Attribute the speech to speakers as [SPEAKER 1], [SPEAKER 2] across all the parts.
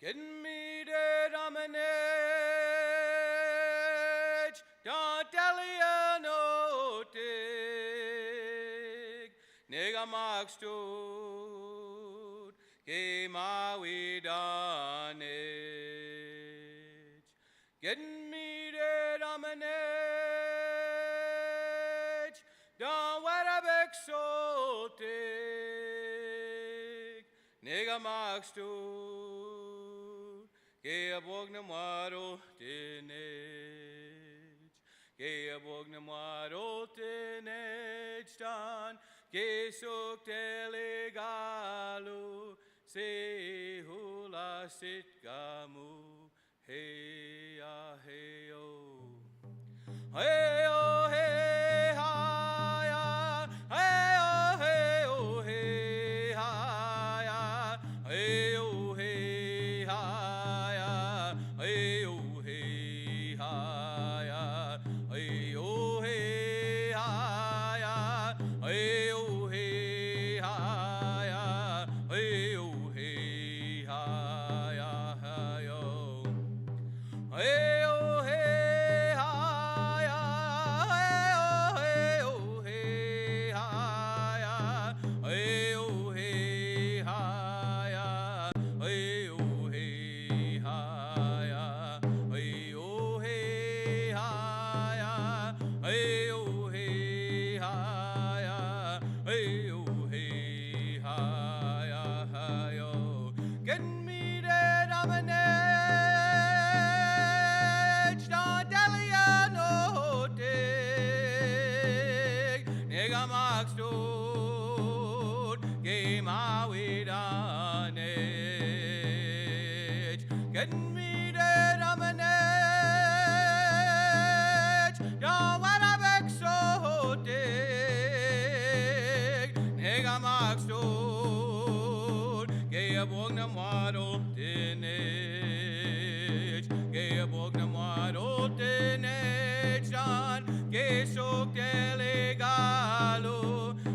[SPEAKER 1] Getting me the dominage, don't tell you no dig. Nigga Mark stood, came my way down edge. Getting me the dominage, don't what a big so dig. Nigga Mark stood. Gea bogna maro tenage, Gea bogna maro tenage dan, Ge sok telegalo, se hula sit gamu, hey ah hey oh, hey oh hey ha ya, hey oh hey oh hey ha ya, hey oh hey ha. Hey oh hey ha ya, hey oh hey ha ya, hey oh hey ha ya, hey oh hey ha ya yo, hey oh hey ha ya, hey oh hey ha ya, hey oh hey ha ya, hey oh hey ha. Getting me the dominage, don't tell you no dig. Nigga Mark stood, gave my way down edge. Getting me the dominage, don't want a big so dig. Nigga Mark stood, gave a bog na maro tenage, gave a bog na maro tenage, dan, gave sok telegalo,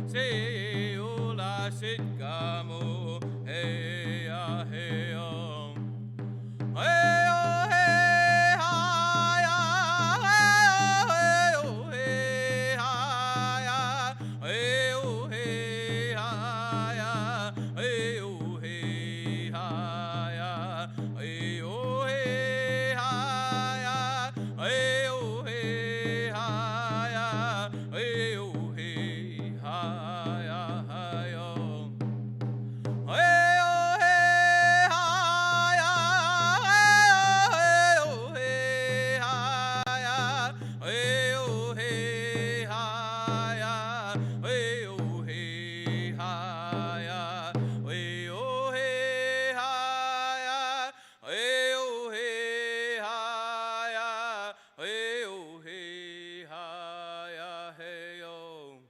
[SPEAKER 1] se ula sit gamo, hey ah hey oh, hey oh hey ha ya, hey oh hey ha ya, hey oh hey ha ya, hey oh hey ha ya, hey oh hey ha ya, hey oh hey ha ya, hey oh hey ha ya yo, hey oh hey ha ya, hey oh hey ha ya, hey oh hey ha ya, hey oh hey ha ya, hey oh hey ha ya, hey oh hey ha ya, hey oh hey ha ya, hey oh.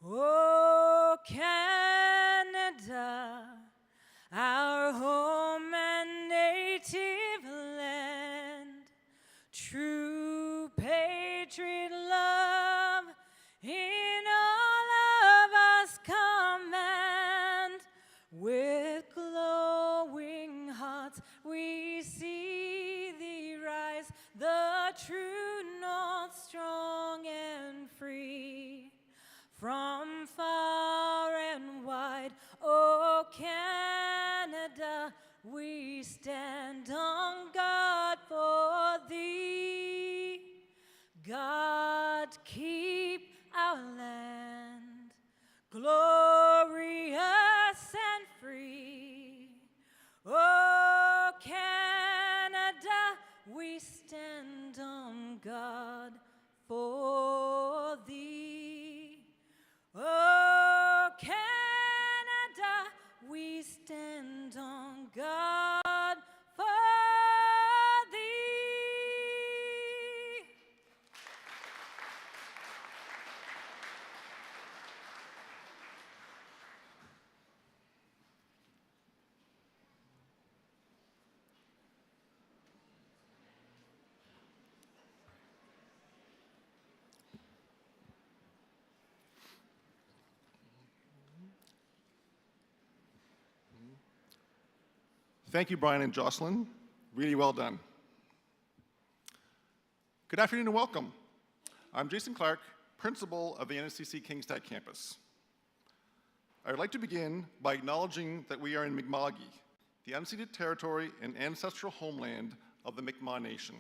[SPEAKER 2] Oh, Canada, our home and native land, true patriot love in all of us command. With glowing hearts we see thee rise, the true north, strong and free. From far and wide, oh Canada, we stand on guard for thee. God, keep our land glorious and free. Oh Canada, we stand on guard for thee. Oh, Canada, we stand on guard
[SPEAKER 3] Thank you, Brian and Jocelyn. Really well done. Good afternoon and welcome. I'm Jason Clark, principal of the nscc Kingstec campus. I would like to begin by acknowledging that we are in Mi'kma'ki, the unceded territory and ancestral homeland of the Mi'kmaq Nation.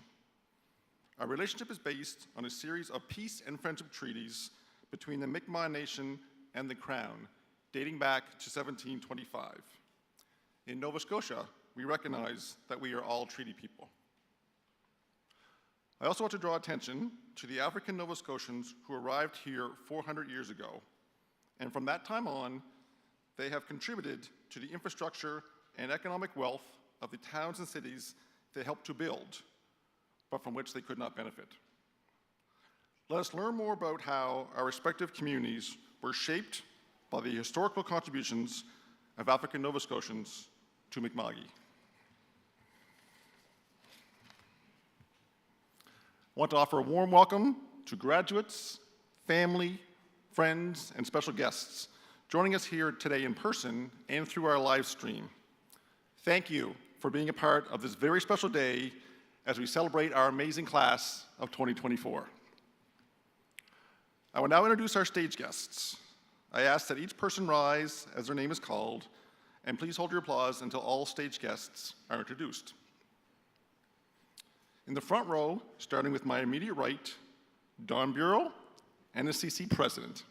[SPEAKER 3] Our relationship is based on a series of peace and friendship treaties between the Mi'kmaq Nation and the Crown, dating back to 1725. In Nova Scotia, we recognize that we are all treaty people. I also want to draw attention to the African Nova Scotians who arrived here 400 years ago, and from that time on, they have contributed to the infrastructure and economic wealth of the towns and cities they helped to build, but from which they could not benefit. Let us learn more about how our respective communities were shaped by the historical contributions of African Nova Scotians to Mi'kma'ki. I want to offer a warm welcome to graduates, family, friends, and special guests joining us here today in person and through our live stream. Thank you for being a part of this very special day as we celebrate our amazing class of 2024. I will now introduce our stage guests. I ask that each person rise as their name is called, and please hold your applause until all stage guests are introduced. In the front row, starting with my immediate right, Don Bureau, nscc President.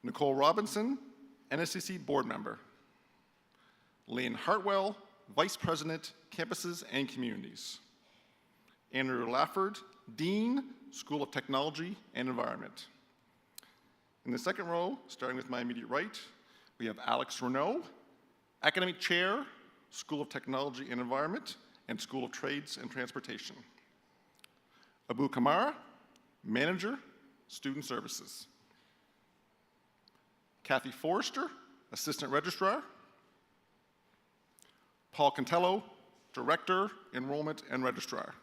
[SPEAKER 3] Nicole Robinson, nscc Board Member. Lane Hartwell, Vice President, Campuses and Communities. Andrew Lafford, Dean, School of Technology and Environment. In the second row, starting with my immediate right, we have Alex Renaud, Academic Chair, School of Technology and Environment, and School of Trades and Transportation. Abu Kamara, Manager, Student Services. Kathy Forrester, Assistant Registrar. Paul Cantello, Director, Enrollment and Registrar.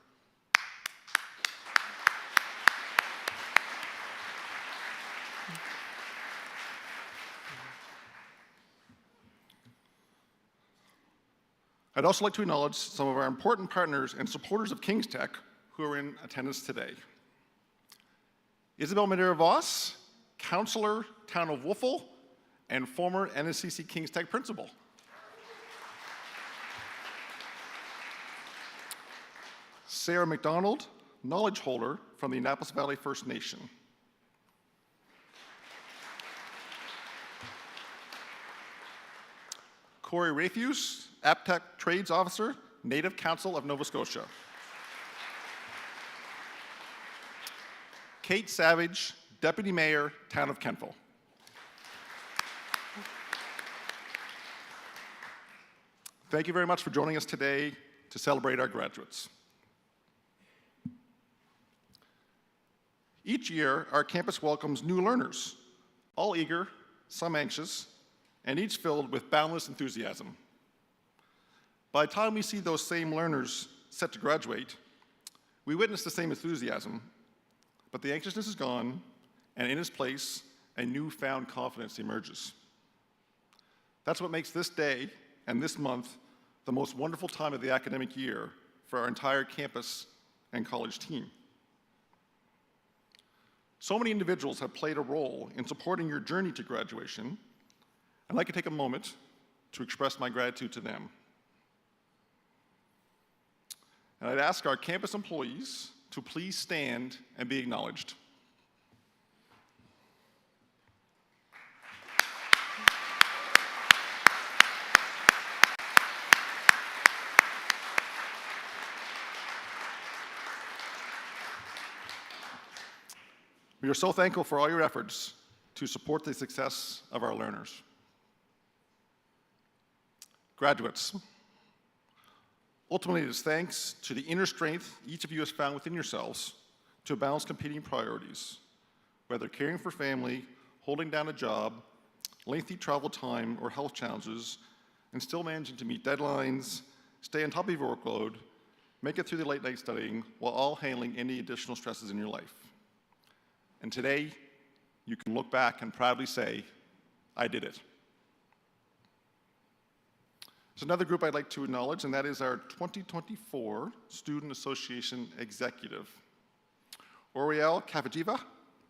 [SPEAKER 3] I'd also like to acknowledge some of our important partners and supporters of Kingstec who are in attendance today. Isabel Madera-Voss, Counselor, Town of Wolfville, and former nscc Kingstec Principal. Sarah McDonald, Knowledge Holder from the Annapolis Valley First Nation. Corey Rafuse, APTEC Trades Officer, Native Council of Nova Scotia. Kate Savage, Deputy Mayor, Town of Kentville. Thank you very much for joining us today to celebrate our graduates. Each year, our campus welcomes new learners, all eager, some anxious, and each filled with boundless enthusiasm. By the time we see those same learners set to graduate, we witness the same enthusiasm, but the anxiousness is gone, and in its place, a newfound confidence emerges. That's what makes this day and this month the most wonderful time of the academic year for our entire campus and college team. So many individuals have played a role in supporting your journey to graduation. I'd like to take a moment to express my gratitude to them. And I'd ask our campus employees to please stand and be acknowledged. We are so thankful for all your efforts to support the success of our learners. Graduates, ultimately it is thanks to the inner strength each of you has found within yourselves to balance competing priorities, whether caring for family, holding down a job, lengthy travel time, or health challenges, and still managing to meet deadlines, stay on top of your workload, make it through the late night studying, while all handling any additional stresses in your life. And today, you can look back and proudly say, I did it. There's another group I'd like to acknowledge, and that is our 2024 Student Association Executive. Oriel Kavajiva,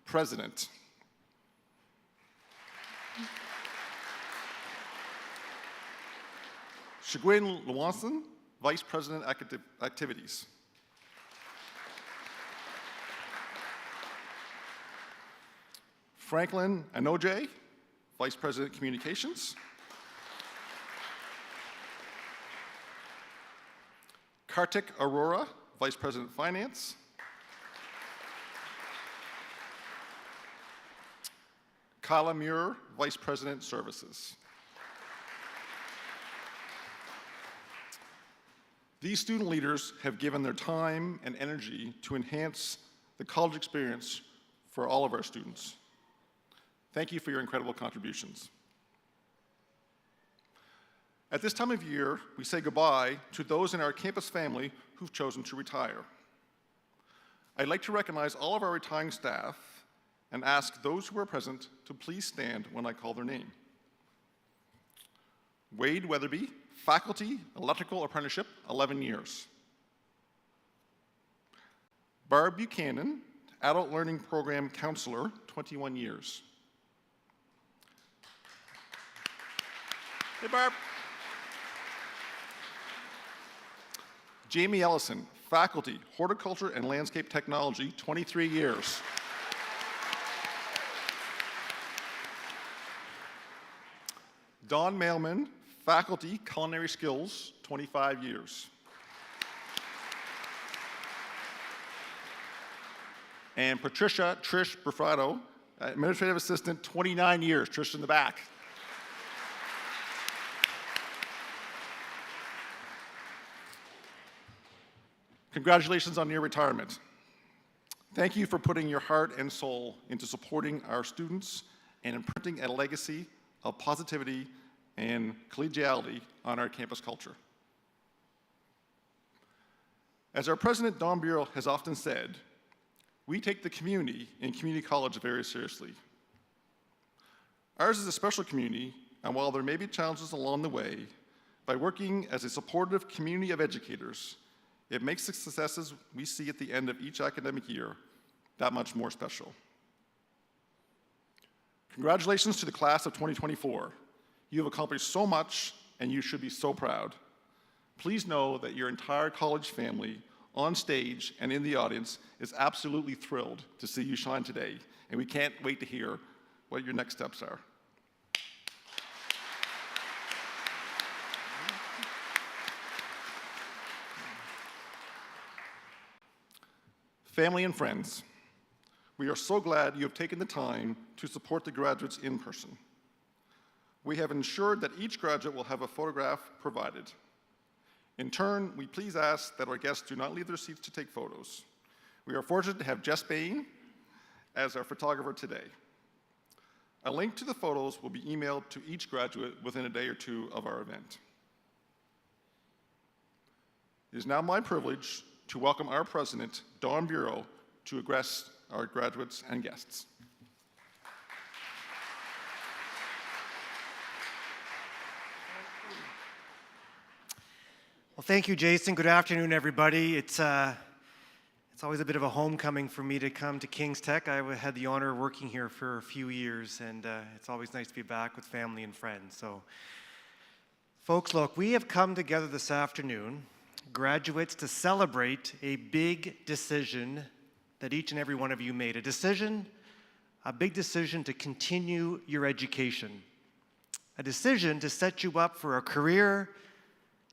[SPEAKER 3] President. Shigwin Luanson, Vice President Activities. Franklin Anoje, Vice President Communications. Kartik Arora, Vice President Finance. Kala Muir, Vice President Services. These student leaders have given their time and energy to enhance the college experience for all of our students. Thank you for your incredible contributions. At this time of year, we say goodbye to those in our campus family who've chosen to retire. I'd like to recognize all of our retiring staff and ask those who are present to please stand when I call their name. Wade Weatherby, faculty, electrical apprenticeship, 11 years. Barb Buchanan, adult learning program counselor, 21 years. Hey, Barb. Jamie Ellison, faculty, horticulture and landscape technology, 23 years. Dawn Mailman, faculty, culinary skills, 25 years. And Patricia Trish Brufado, administrative assistant, 29 years. Trish in the back. Congratulations on your retirement. Thank you for putting your heart and soul into supporting our students and imprinting a legacy of positivity and collegiality on our campus culture. As our president, Don Bureau, has often said, we take the community in community college very seriously. Ours is a special community, and while there may be challenges along the way, by working as a supportive community of educators, it makes the successes we see at the end of each academic year that much more special. Congratulations to the class of 2024. You have accomplished so much, and you should be so proud. Please know that your entire college family, on stage and in the audience, is absolutely thrilled to see you shine today, and we can't wait to hear what your next steps are. Family and friends, we are so glad you have taken the time to support the graduates in person. We have ensured that each graduate will have a photograph provided. In turn, we please ask that our guests do not leave their seats to take photos. We are fortunate to have Jess Bain as our photographer today. A link to the photos will be emailed to each graduate within a day or two of our event. It is now my privilege to welcome our president, Don Bureau, to address our graduates and guests.
[SPEAKER 4] Well, thank you, Jason. Good afternoon, everybody. It's always a bit of a homecoming for me to come to Kingstec. I had the honor of working here for a few years, and it's always nice to be back with family and friends. So, folks, look, we have come together this afternoon, graduates, to celebrate a big decision that each and every one of you made. A big decision to continue your education. A decision to set you up for a career,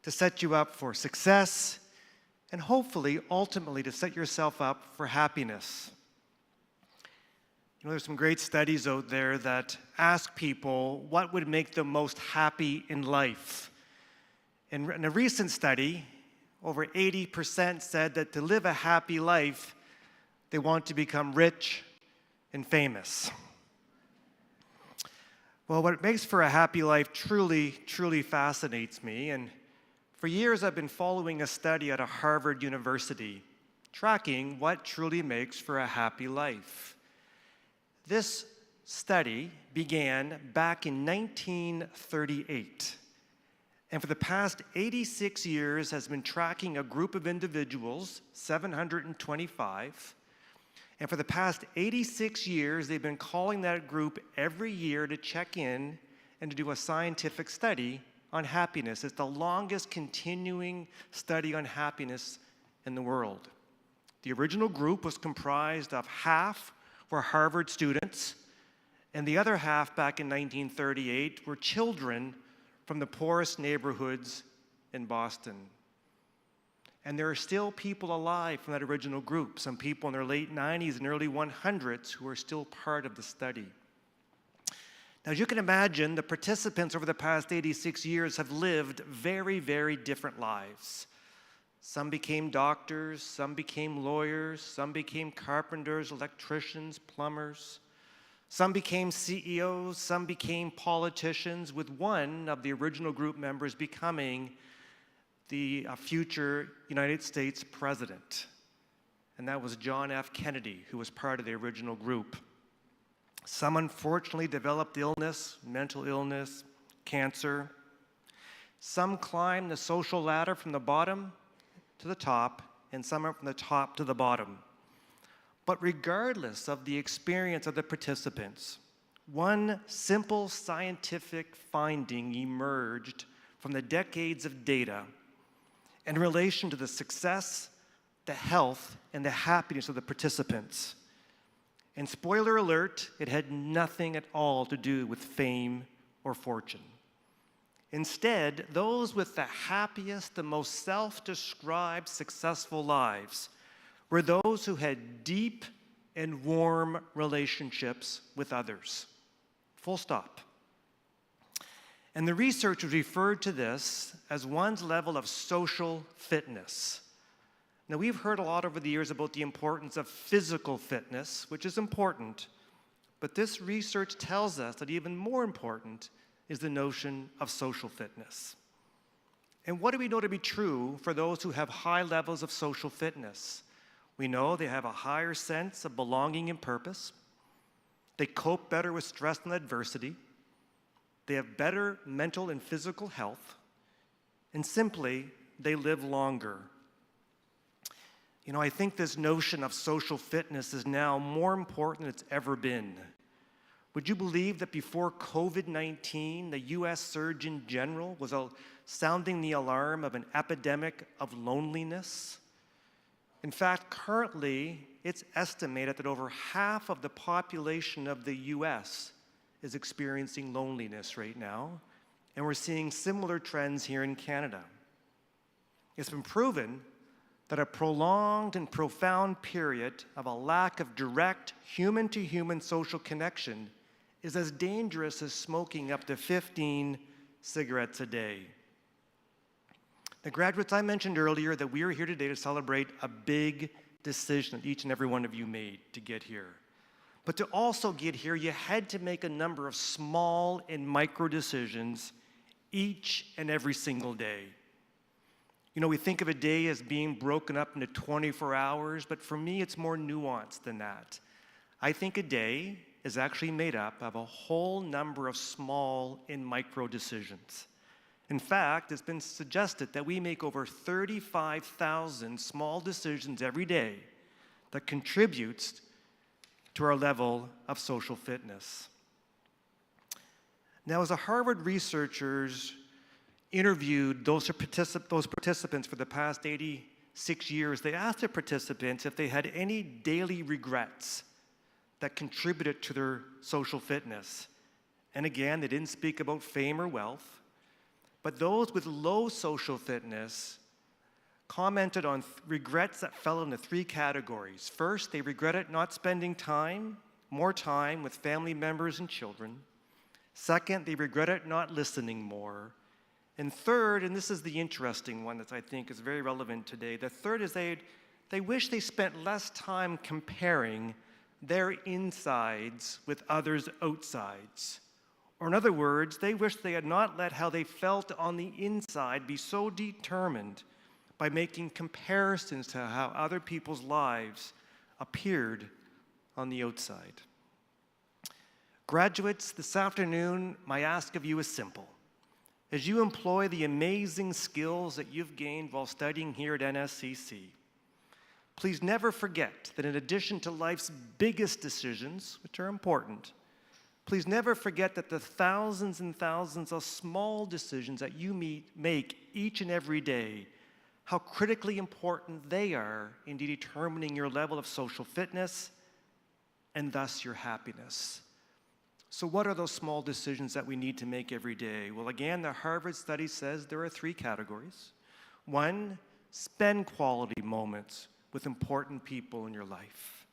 [SPEAKER 4] to set you up for success, and hopefully, ultimately, to set yourself up for happiness. You know, there's some great studies out there that ask people what would make them most happy in life. In a recent study, over 80% said that to live a happy life, they want to become rich and famous. Well, what makes for a happy life truly, truly fascinates me. And for years, I've been following a study at a Harvard University, tracking what truly makes for a happy life. This study began back in 1938. and for the past 86 years has been tracking a group of individuals, 725, and for the past 86 years, they've been calling that group every year to check in and to do a scientific study on happiness. It's the longest continuing study on happiness in the world. The original group was comprised of half were Harvard students, and the other half back in 1938 were children from the poorest neighborhoods in Boston. And there are still people alive from that original group, some people in their late 90s and early 100s who are still part of the study. Now, as you can imagine, the participants over the past 86 years have lived very, very different lives. Some became doctors, some became lawyers, some became carpenters, electricians, plumbers. Some became CEOs, some became politicians, with one of the original group members becoming the future United States president. And that was John F. Kennedy, who was part of the original group. Some unfortunately developed illness, mental illness, cancer. Some climbed the social ladder from the bottom to the top, and some are from the top to the bottom. But regardless of the experience of the participants, one simple scientific finding emerged from the decades of data in relation to the success, the health, and the happiness of the participants. And spoiler alert, it had nothing at all to do with fame or fortune. Instead, those with the happiest, the most self-described successful lives were those who had deep and warm relationships with others. Full stop. And the researchers referred to this as one's level of social fitness. Now, we've heard a lot over the years about the importance of physical fitness, which is important, but this research tells us that even more important is the notion of social fitness. And what do we know to be true for those who have high levels of social fitness? We know they have a higher sense of belonging and purpose. They cope better with stress and adversity. They have better mental and physical health. And simply, they live longer. You know, I think this notion of social fitness is now more important than it's ever been. Would you believe that before COVID-19, the US Surgeon General was sounding the alarm of an epidemic of loneliness? In fact, currently, it's estimated that over half of the population of the US is experiencing loneliness right now, and we're seeing similar trends here in Canada. It's been proven that a prolonged and profound period of a lack of direct human-to-human social connection is as dangerous as smoking up to 15 cigarettes a day. The graduates, I mentioned earlier that we are here today to celebrate a big decision that each and every one of you made to get here. But to also get here, you had to make a number of small and micro decisions each and every single day. You know, we think of a day as being broken up into 24 hours, but for me, it's more nuanced than that. I think a day is actually made up of a whole number of small and micro decisions. In fact, it's been suggested that we make over 35,000 small decisions every day that contributes to our level of social fitness. Now, as the Harvard researchers interviewed those participants for the past 86 years, they asked the participants if they had any daily regrets that contributed to their social fitness. And again, they didn't speak about fame or wealth. But those with low social fitness commented on regrets that fell into three categories. First, they regretted not spending more time with family members and children. Second, they regretted not listening more. And third, and this is the interesting one that I think is very relevant today, the third is they wish they spent less time comparing their insides with others' outsides. Or in other words, they wish they had not let how they felt on the inside be so determined by making comparisons to how other people's lives appeared on the outside. Graduates, this afternoon, my ask of you is simple. as you employ the amazing skills that you've gained while studying here at NSCC, please never forget that in addition to life's biggest decisions, which are important, please never forget that the thousands and thousands of small decisions that you make each and every day, how critically important they are in determining your level of social fitness and thus your happiness. So what are those small decisions that we need to make every day? Well, again, the Harvard study says there are 3 categories. 1, spend quality moments with important people in your life.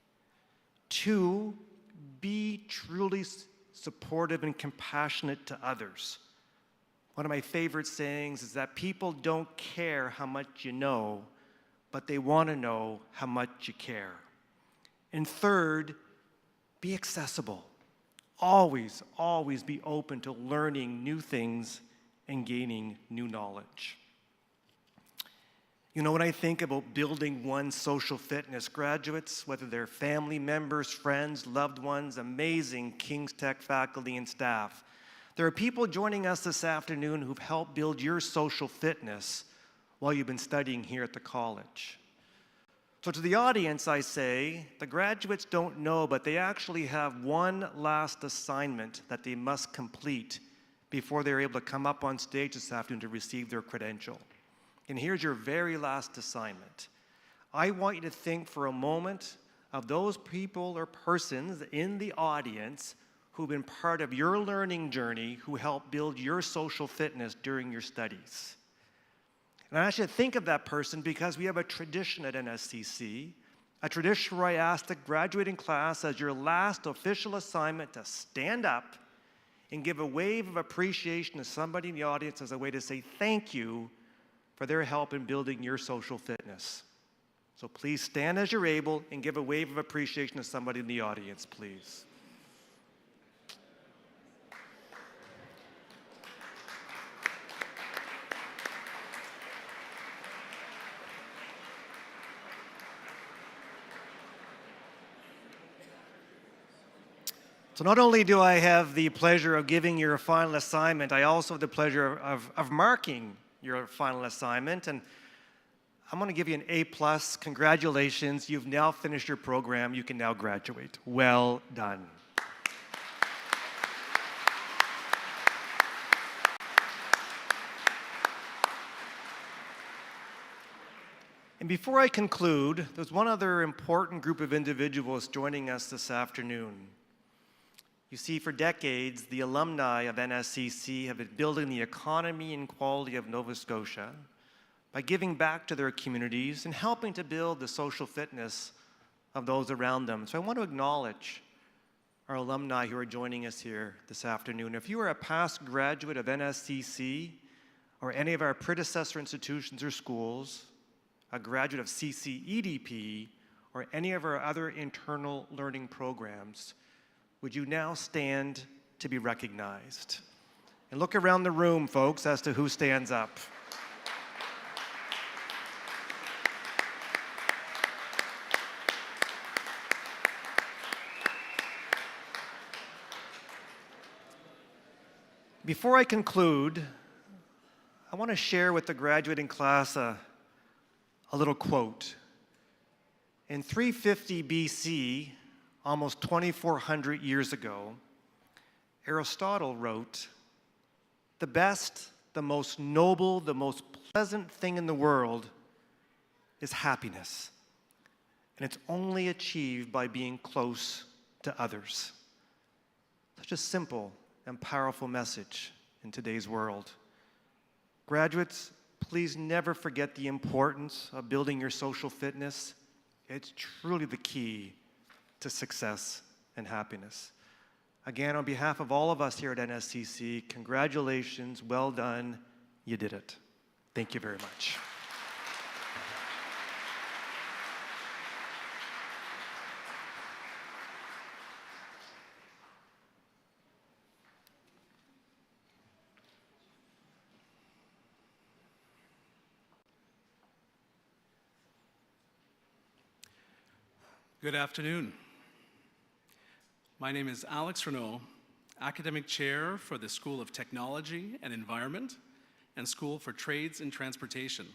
[SPEAKER 4] 2, be truly supportive and compassionate to others. One of my favorite sayings is that people don't care how much you know, but they want to know how much you care. And 3rd, be accessible. Always, always be open to learning new things and gaining new knowledge. You know, when I think about building one's social fitness, graduates, whether they're family members, friends, loved ones, amazing Kingstec faculty and staff, there are people joining us this afternoon who've helped build your social fitness while you've been studying here at the college. So to the audience, I say, the graduates don't know, but they actually have one last assignment that they must complete before they're able to come up on stage this afternoon to receive their credential. And here's your very last assignment. I want you to think for a moment of those people or persons in the audience who've been part of your learning journey, who helped build your social fitness during your studies. And I ask you to think of that person because we have a tradition at NSCC, a tradition where I ask the graduating class as your last official assignment to stand up and give a wave of appreciation to somebody in the audience as a way to say thank you for their help in building your social fitness. So please stand as you're able and give a wave of appreciation to somebody in the audience, please. So not only do I have the pleasure of giving your final assignment, I also have the pleasure of marking your final assignment. And I'm going to give you an A+. Congratulations. You've now finished your program. You can now graduate. Well done. And before I conclude, there's one other important group of individuals joining us this afternoon. You see, for decades, the alumni of NSCC have been building the economy and quality of Nova Scotia by giving back to their communities and helping to build the social fitness of those around them. So I want to acknowledge our alumni who are joining us here this afternoon. If you are a past graduate of NSCC or any of our predecessor institutions or schools, a graduate of CCEDP, or any of our other internal learning programs, would you now stand to be recognized? And look around the room, folks, as to who stands up. Before I conclude, I want to share with the graduating class a little quote. In 350 BC, almost 2,400 years ago, Aristotle wrote, "The best, the most noble, the most pleasant thing in the world is happiness. And it's only achieved by being close to others." Such a simple and powerful message in today's world. Graduates, please never forget the importance of building your social fitness. It's truly the key to success and happiness. Again, on behalf of all of us here at NSCC, congratulations, well done, you did it. Thank you very much.
[SPEAKER 5] Good afternoon. My name is Alex Renaud, Academic Chair for the School of Technology and Environment and School for Trades and Transportation.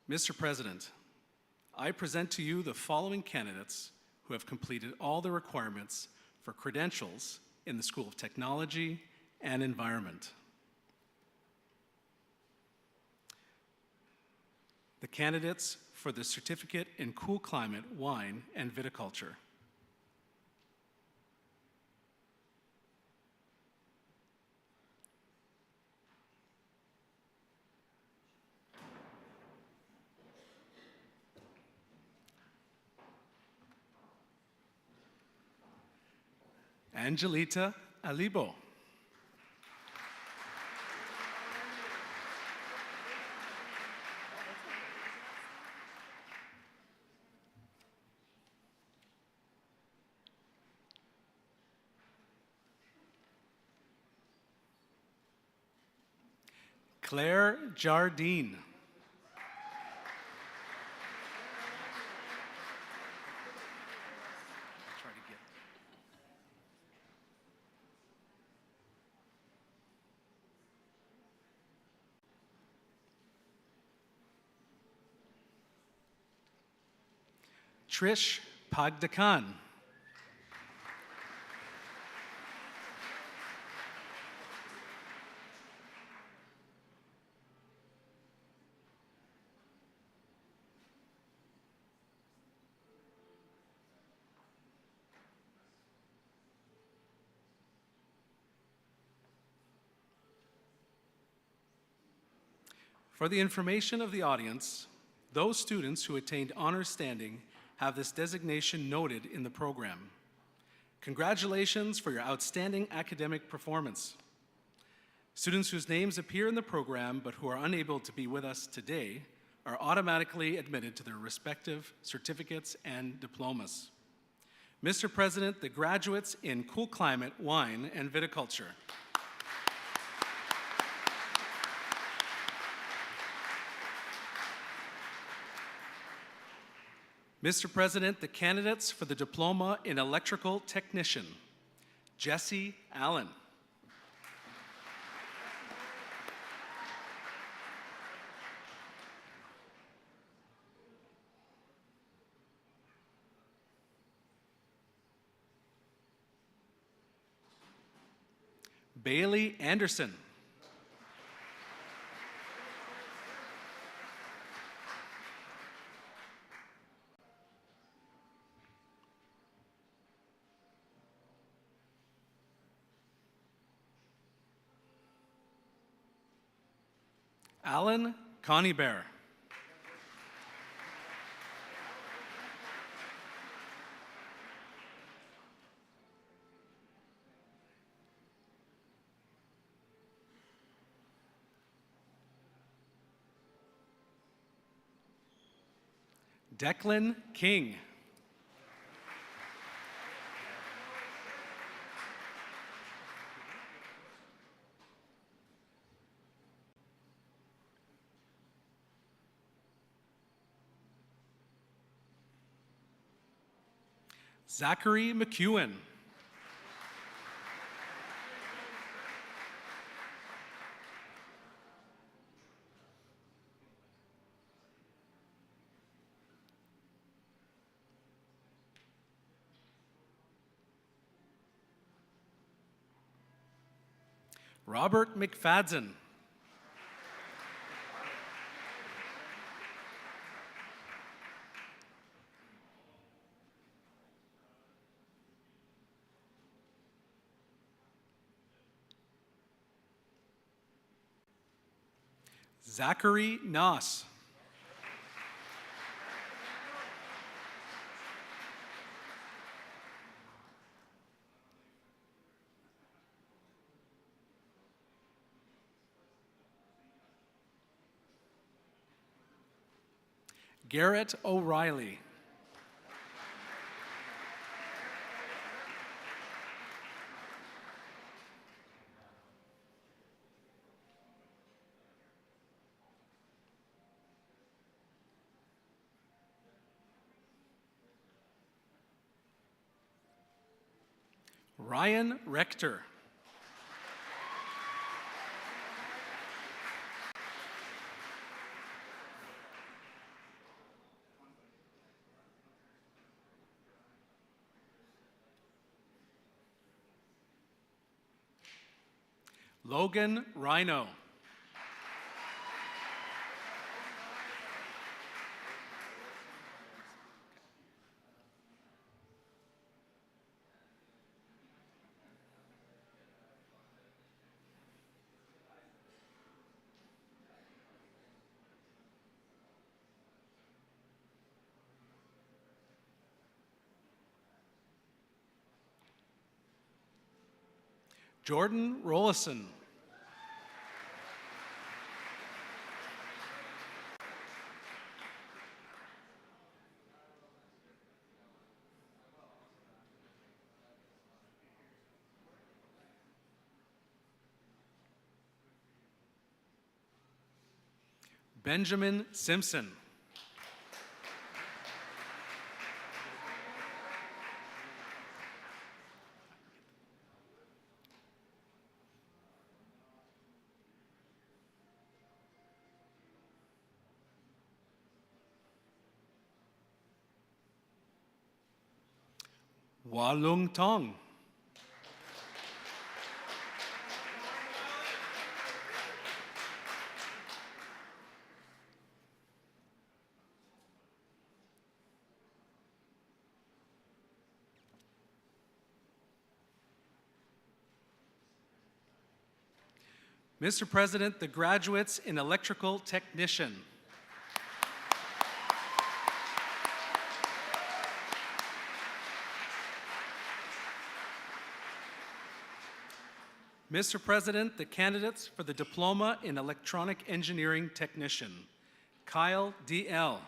[SPEAKER 5] Mr. President, I present to you the following candidates who have completed all the requirements for credentials in the School of Technology and Environment. The candidates for the Certificate in Cool Climate, Wine, and Viticulture. Angelita Alibo. Claire Jardine. Trish Pagdakan. For the information of the audience, those students who attained honors standing have this designation noted in the program. Congratulations for your outstanding academic performance. Students whose names appear in the program but who are unable to be with us today are automatically admitted to their respective certificates and diplomas. Mr. President, the graduates in Cool Climate, Wine, and Viticulture. Mr. President, the candidates for the Diploma in Electrical Technician. Jesse Allen. Bailey Anderson. Alan Coneybear. Declan King. Zachary McEwen. Robert McFadden. Zachary Noss. Garrett O'Reilly. Ryan Rector. Logan Rhino. Jordan Rollison. Benjamin Simpson. Walung Tong. Mr. President, the graduates in electrical technician. Mr. President, the candidates for the Diploma in Electronic Engineering Technician. Kyle D.L.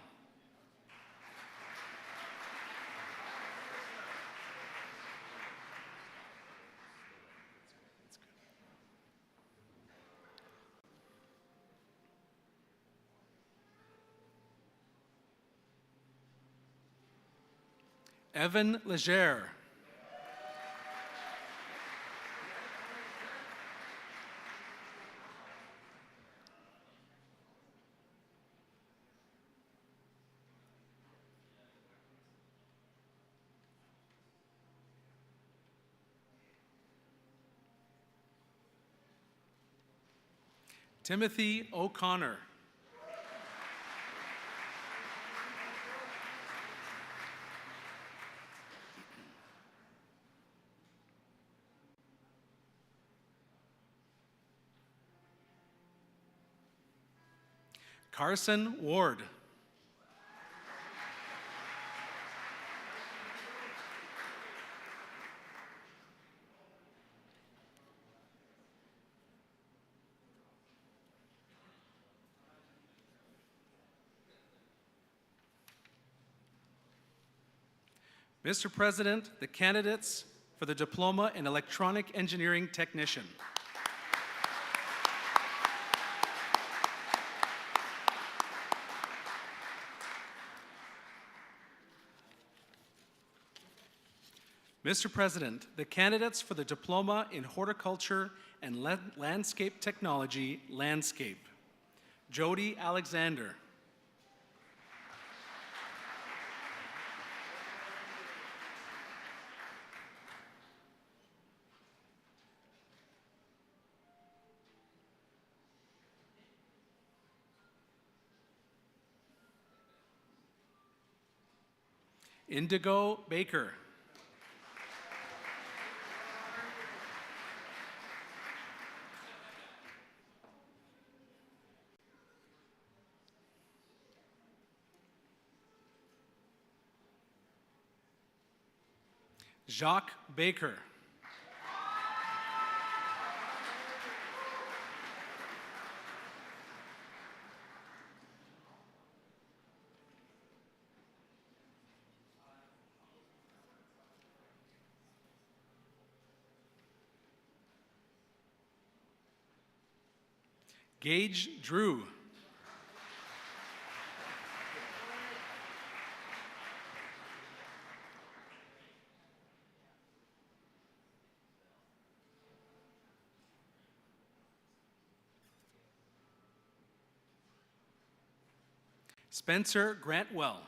[SPEAKER 5] Evan Legere. Timothy O'Connor. Carson Ward. Mr. President, the candidates for the Diploma in Electronic Engineering Technician. Mr. President, the candidates for the Diploma in Horticulture and Landscape Technology, Landscape. Jody Alexander. Indigo Baker. Jacques Baker. Gage Drew. Spencer Grantwell.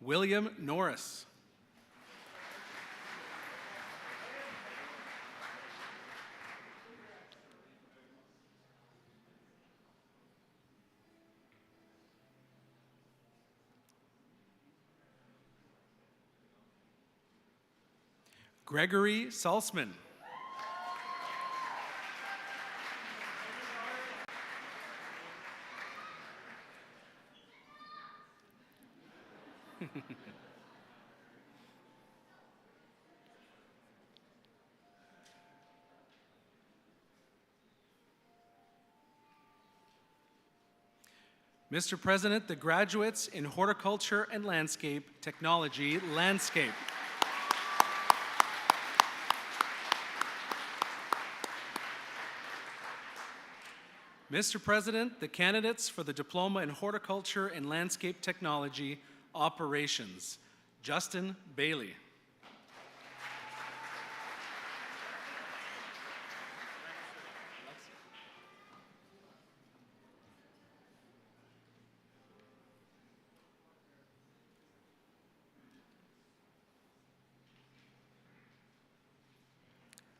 [SPEAKER 5] William Norris. Gregory Salzman. Mr. President, the graduates in Horticulture and Landscape Technology, Landscape. Mr. President, the candidates for the Diploma in Horticulture and Landscape Technology, Operations, Justin Bailey.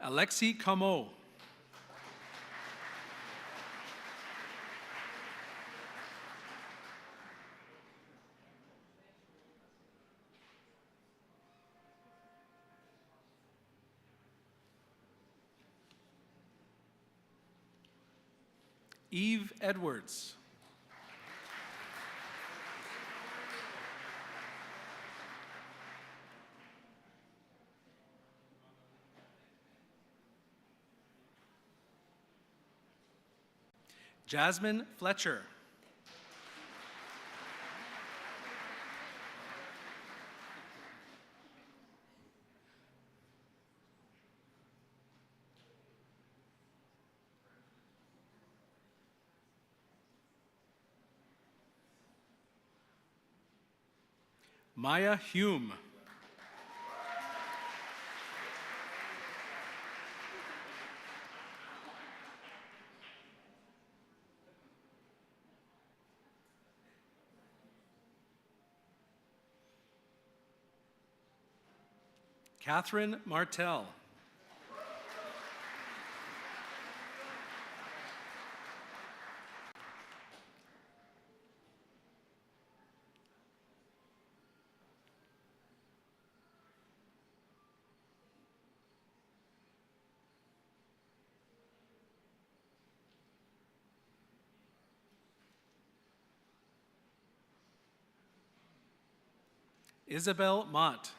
[SPEAKER 5] Alexi Camo. Eve Edwards. Jasmine Fletcher. Maya Hume. Catherine Martell. Isabel Mott.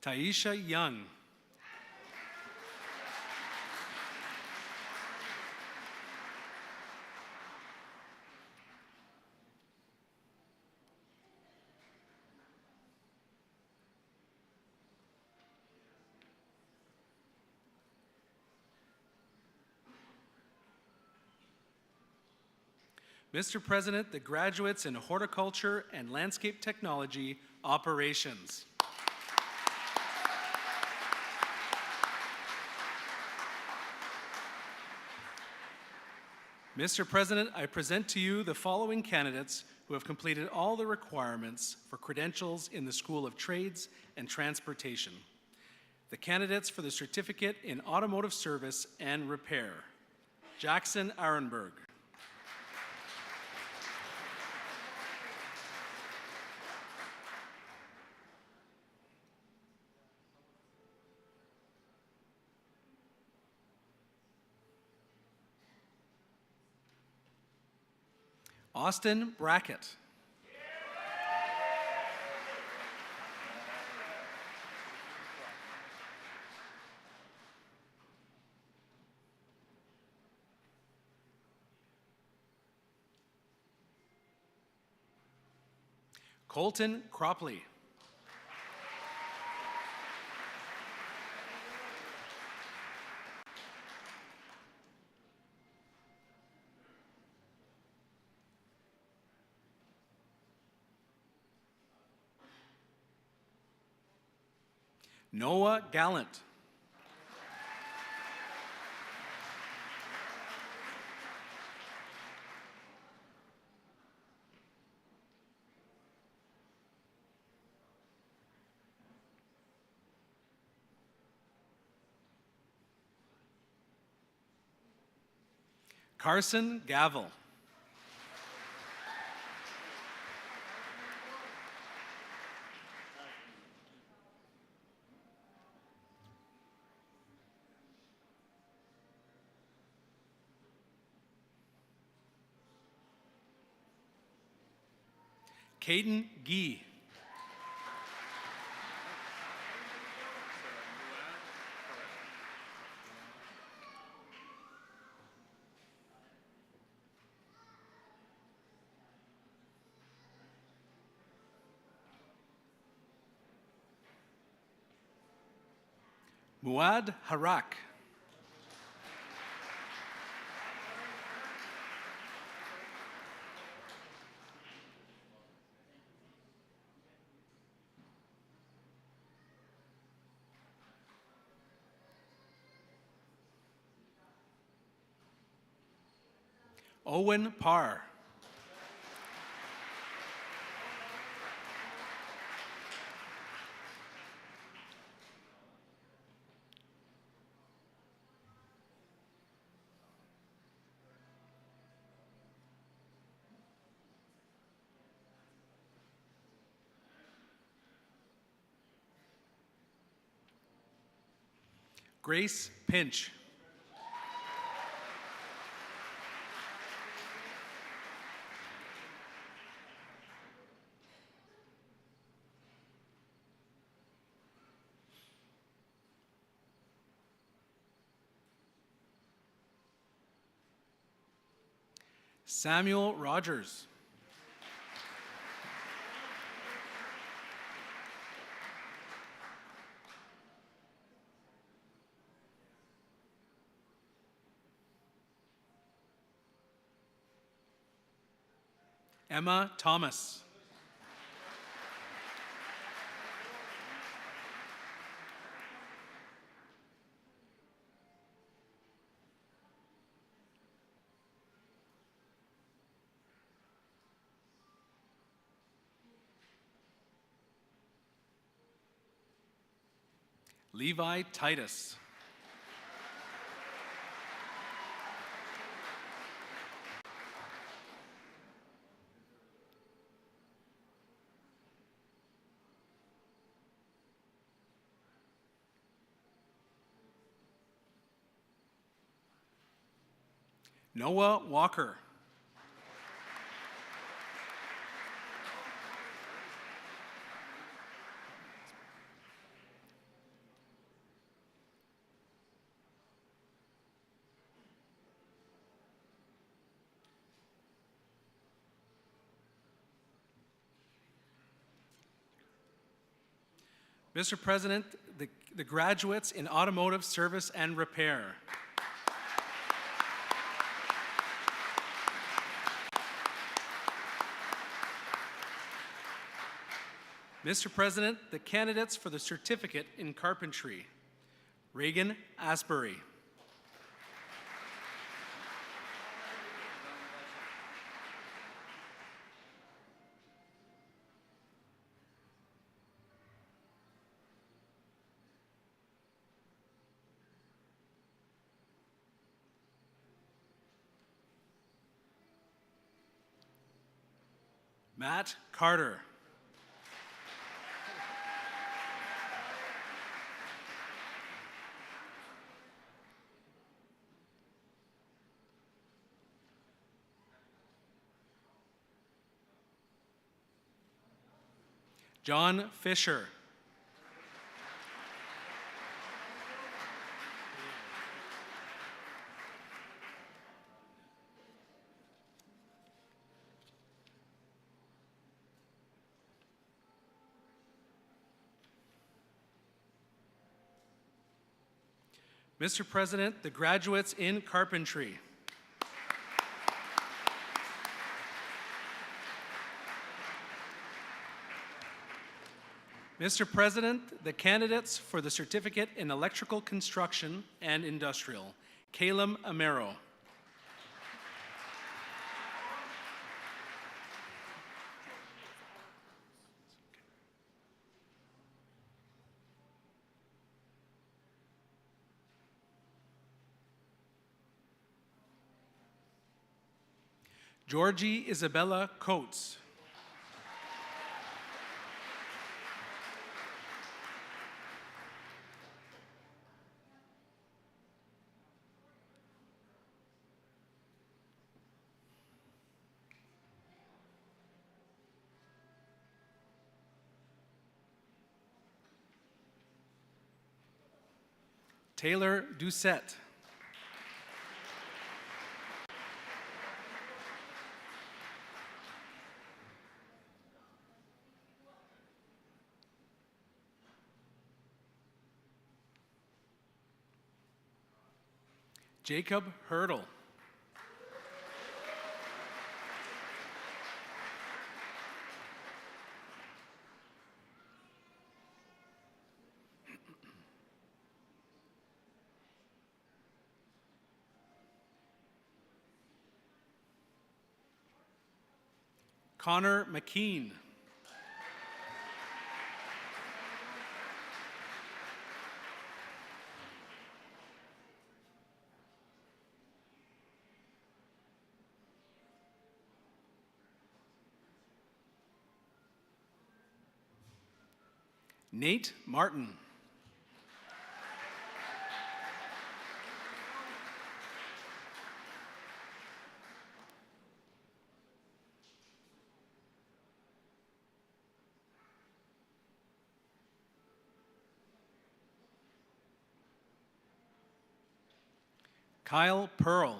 [SPEAKER 5] Taisha Young. Mr. President, the graduates in Horticulture and Landscape Technology, Operations. Mr. President, I present to you the following candidates who have completed all the requirements for credentials in the School of Trades and Transportation. The candidates for the Certificate in Automotive Service and Repair. Jackson Arenberg. Austin Brackett. Colton Cropley. Noah Gallant. Carson Gavel. Caden Gee. Muad Harak. Owen Parr. Grace Pinch. Samuel Rogers. Emma Thomas. Levi Titus. Noah Walker. Mr. President, the graduates in automotive service and repair. Mr. President, the candidates for the certificate in carpentry. Reagan Asbury. Matt Carter. John Fisher. Mr. President, the graduates in carpentry. Mr. President, the candidates for the Certificate in Electrical Construction and Industrial, Calum Amero. Georgie Isabella Coates. Taylor Doucette. Jacob Hurdle. Connor McKean. Nate Martin. Kyle Pearl.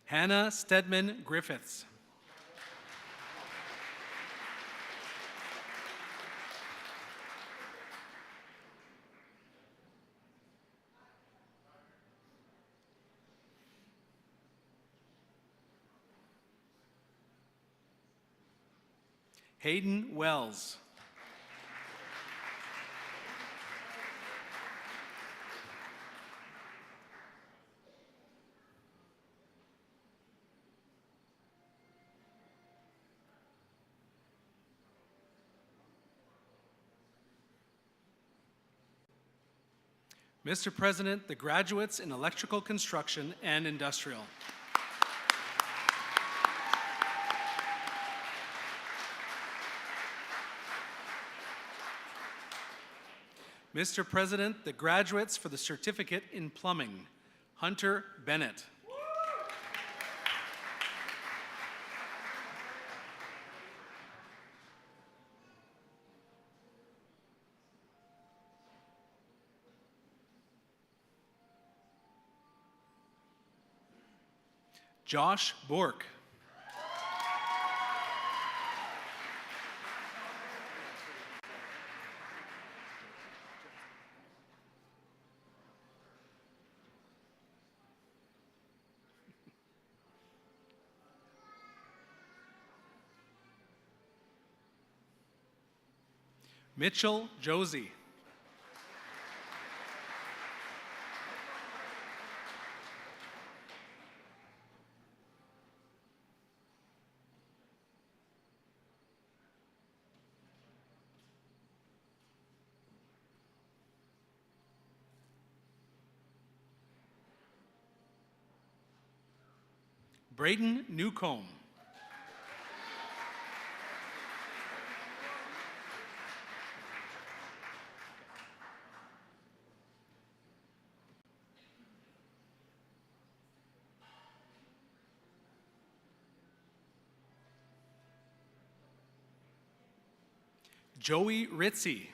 [SPEAKER 5] Hannah Stedman Griffiths. Hayden Wells. Mr. President, the graduates in electrical construction and industrial. Mr. President, the graduates for the Certificate in Plumbing, Hunter Bennett. Josh Bork. Mitchell Josie. Braden Newcomb. Joey Ritzy.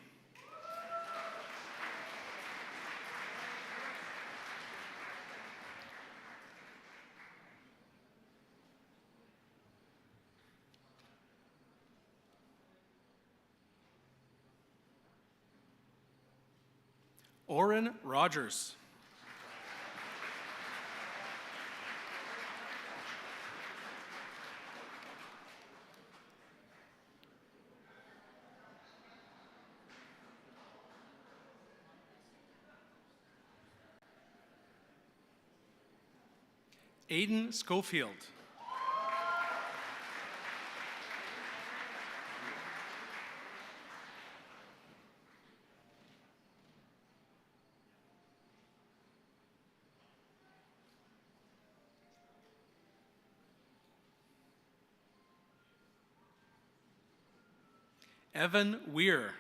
[SPEAKER 5] Oren Rogers. Aiden Schofield. Evan Weir.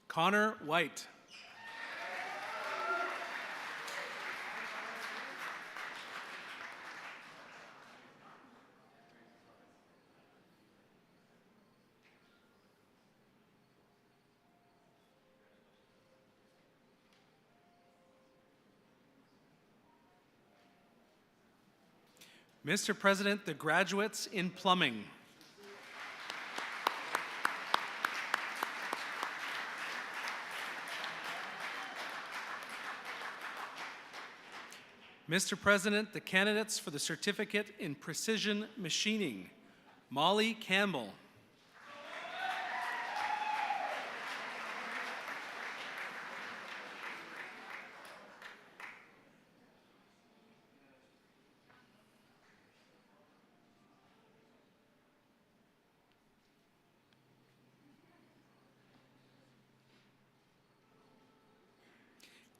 [SPEAKER 5] Connor White. Mr. President, the graduates in plumbing. Mr. President, the candidates for the certificate in precision machining. Molly Campbell.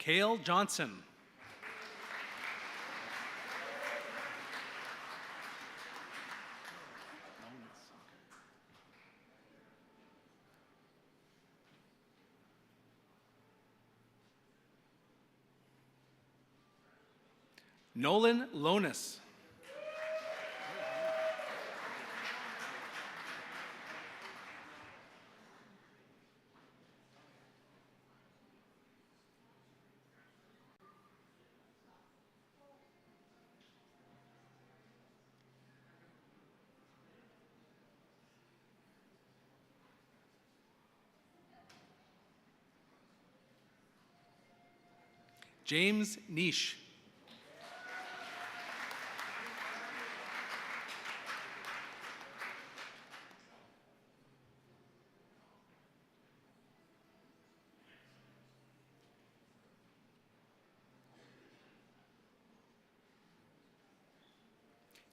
[SPEAKER 5] Cale Johnson. Nolan Lonis. James Nish.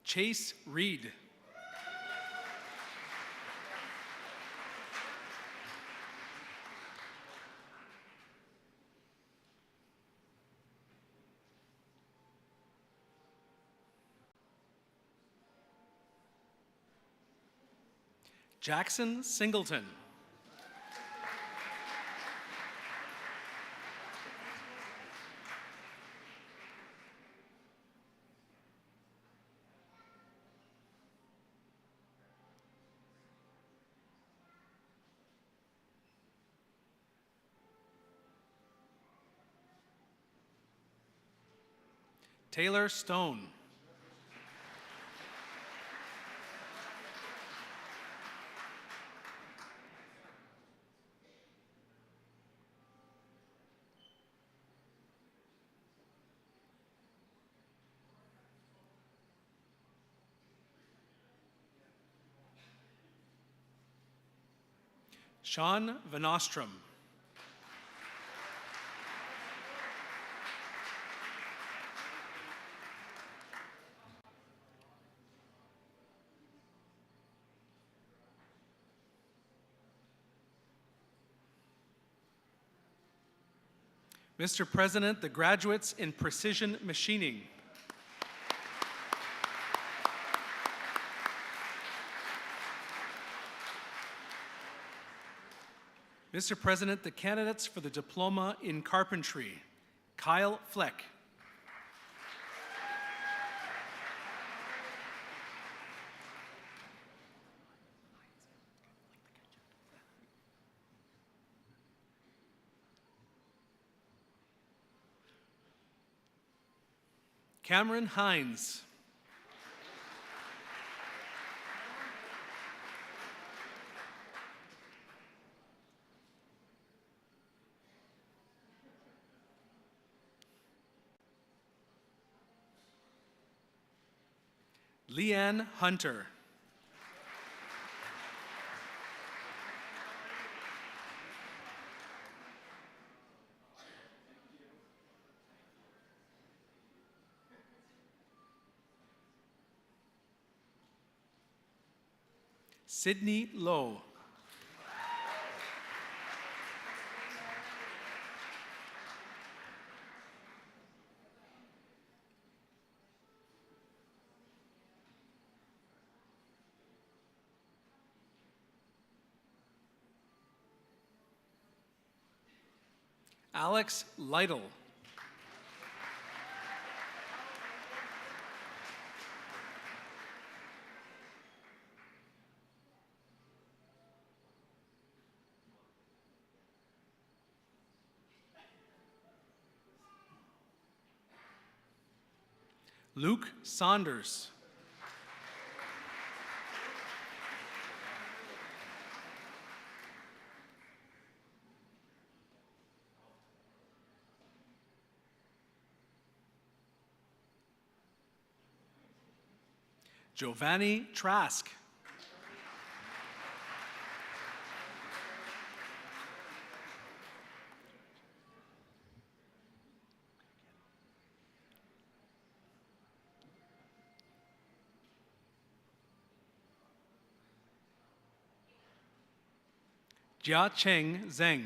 [SPEAKER 5] Chase Reed. Jackson Singleton. Taylor Stone. Sean Van Ostrom. Mr. President, the graduates in precision machining. Mr. President, the candidates for the diploma in carpentry. Kyle Fleck. Cameron Hines. Leanne Hunter. Sydney Lowe. Alex Lytle. Luke Saunders. Giovanni Trask. Jia Cheng Zheng.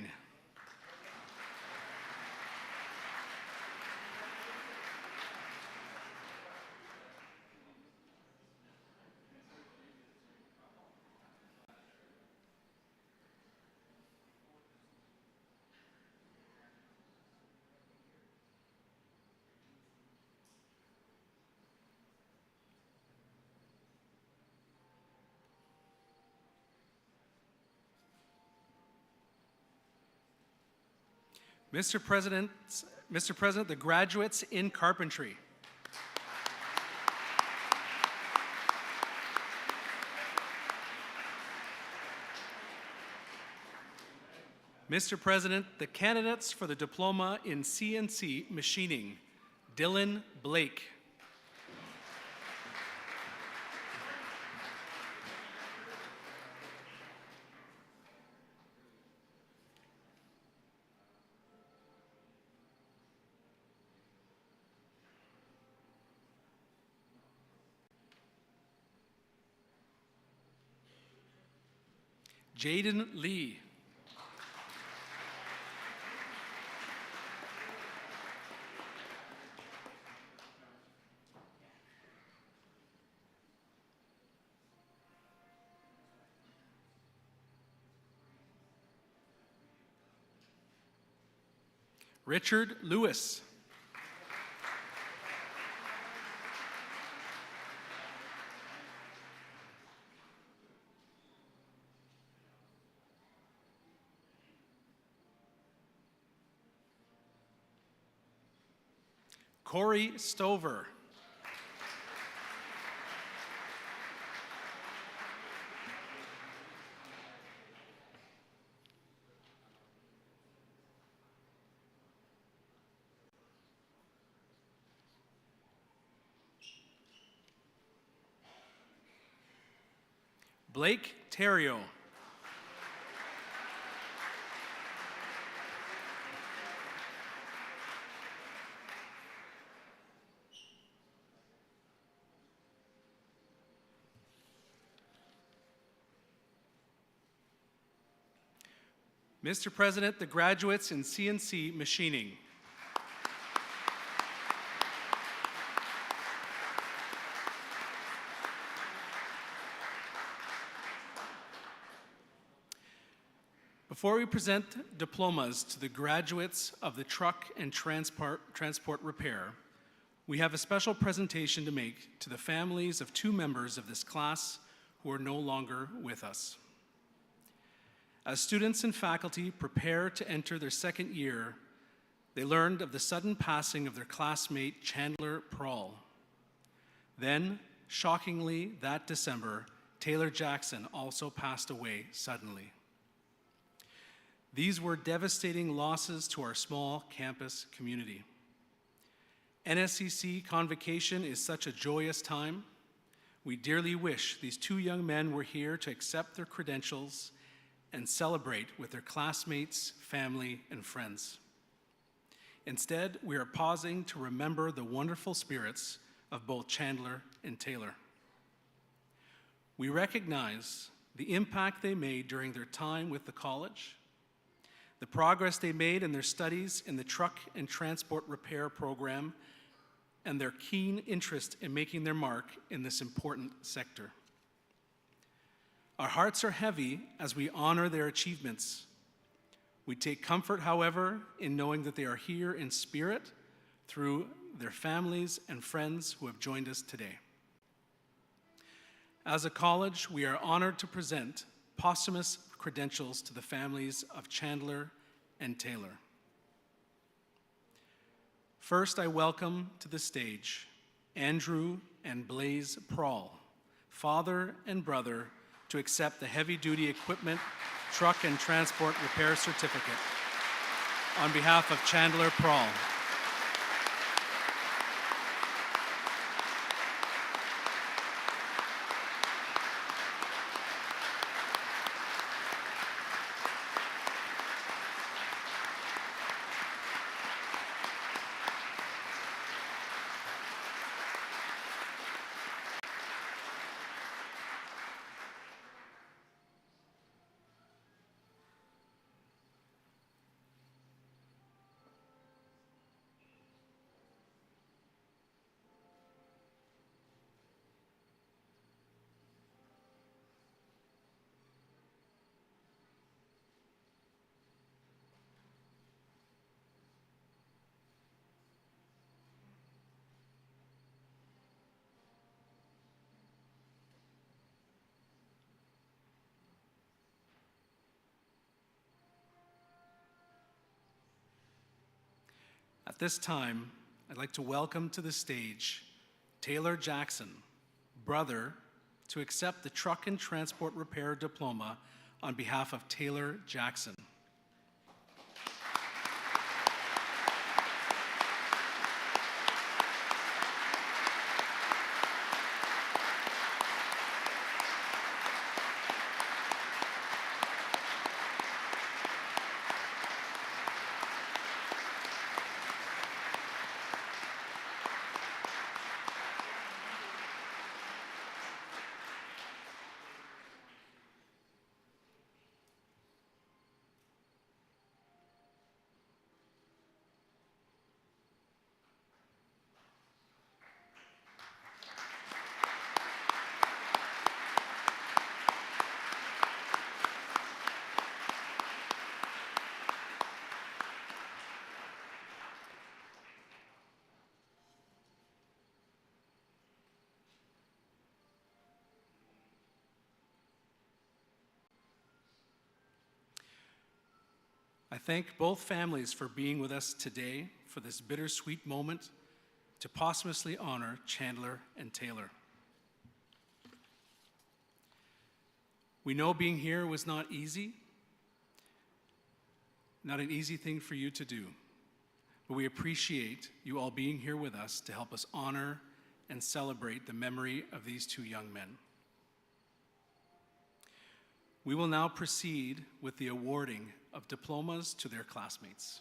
[SPEAKER 5] Mr. President, the graduates in carpentry. Mr. President, the candidates for the diploma in CNC machining. Dylan Blake. Jaden Lee. Richard Lewis. Corey Stover. Blake Terrio. Mr. President, the graduates in CNC machining. Before we present diplomas to the graduates of the truck and transport repair, we have a special presentation to make to the families of two members of this class who are no longer with us. As students and faculty prepare to enter their second year, they learned of the sudden passing of their classmate Chandler Prawl. Then, shockingly, that December, Taylor Jackson also passed away suddenly. These were devastating losses to our small campus community. NSCC Convocation is such a joyous time. We dearly wish these two young men were here to accept their credentials and celebrate with their classmates, family, and friends. Instead, we are pausing to remember the wonderful spirits of both Chandler and Taylor. We recognize the impact they made during their time with the college, the progress they made in their studies in the truck and transport repair program, and their keen interest in making their mark in this important sector. Our hearts are heavy as we honor their achievements. We take comfort, however, in knowing that they are here in spirit through their families and friends who have joined us today. As a college, we are honored to present posthumous credentials to the families of Chandler and Taylor. First, I welcome to the stage Andrew and Blaze Prawl, father and brother, to accept the heavy-duty equipment, truck and transport repair certificate on behalf of Chandler Prawl. At this time, I'd like to welcome to the stage Taylor Jackson, brother, to accept the Truck and Transport Repair Diploma on behalf of Taylor Jackson. I thank both families for being with us today for this bittersweet moment to posthumously honor Chandler and Taylor. We know being here was not easy, not an easy thing for you to do, but we appreciate you all being here with us to help us honor and celebrate the memory of these two young men. We will now proceed with the awarding of diplomas to their classmates.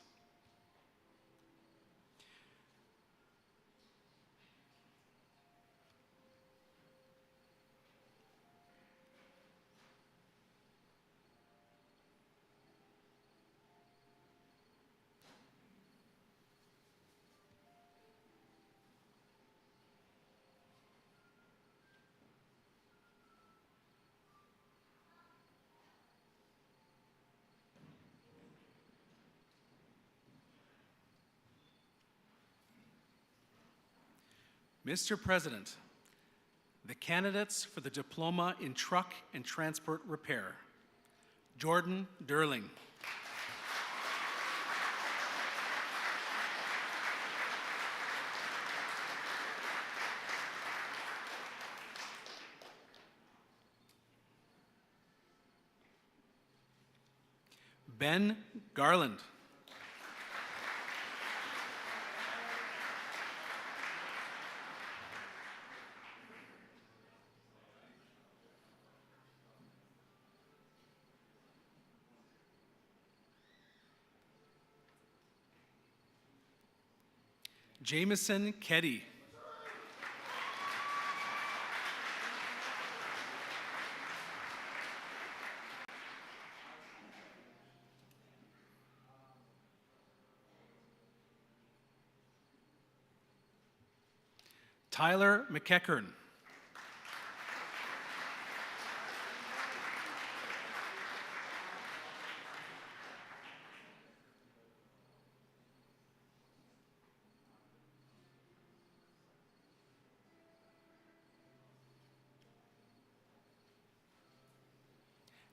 [SPEAKER 5] Mr. President, the candidates for the Diploma in Truck and Transport Repair: Jordan Derling. Ben Garland. Jameson Keddy. Tyler McEachern.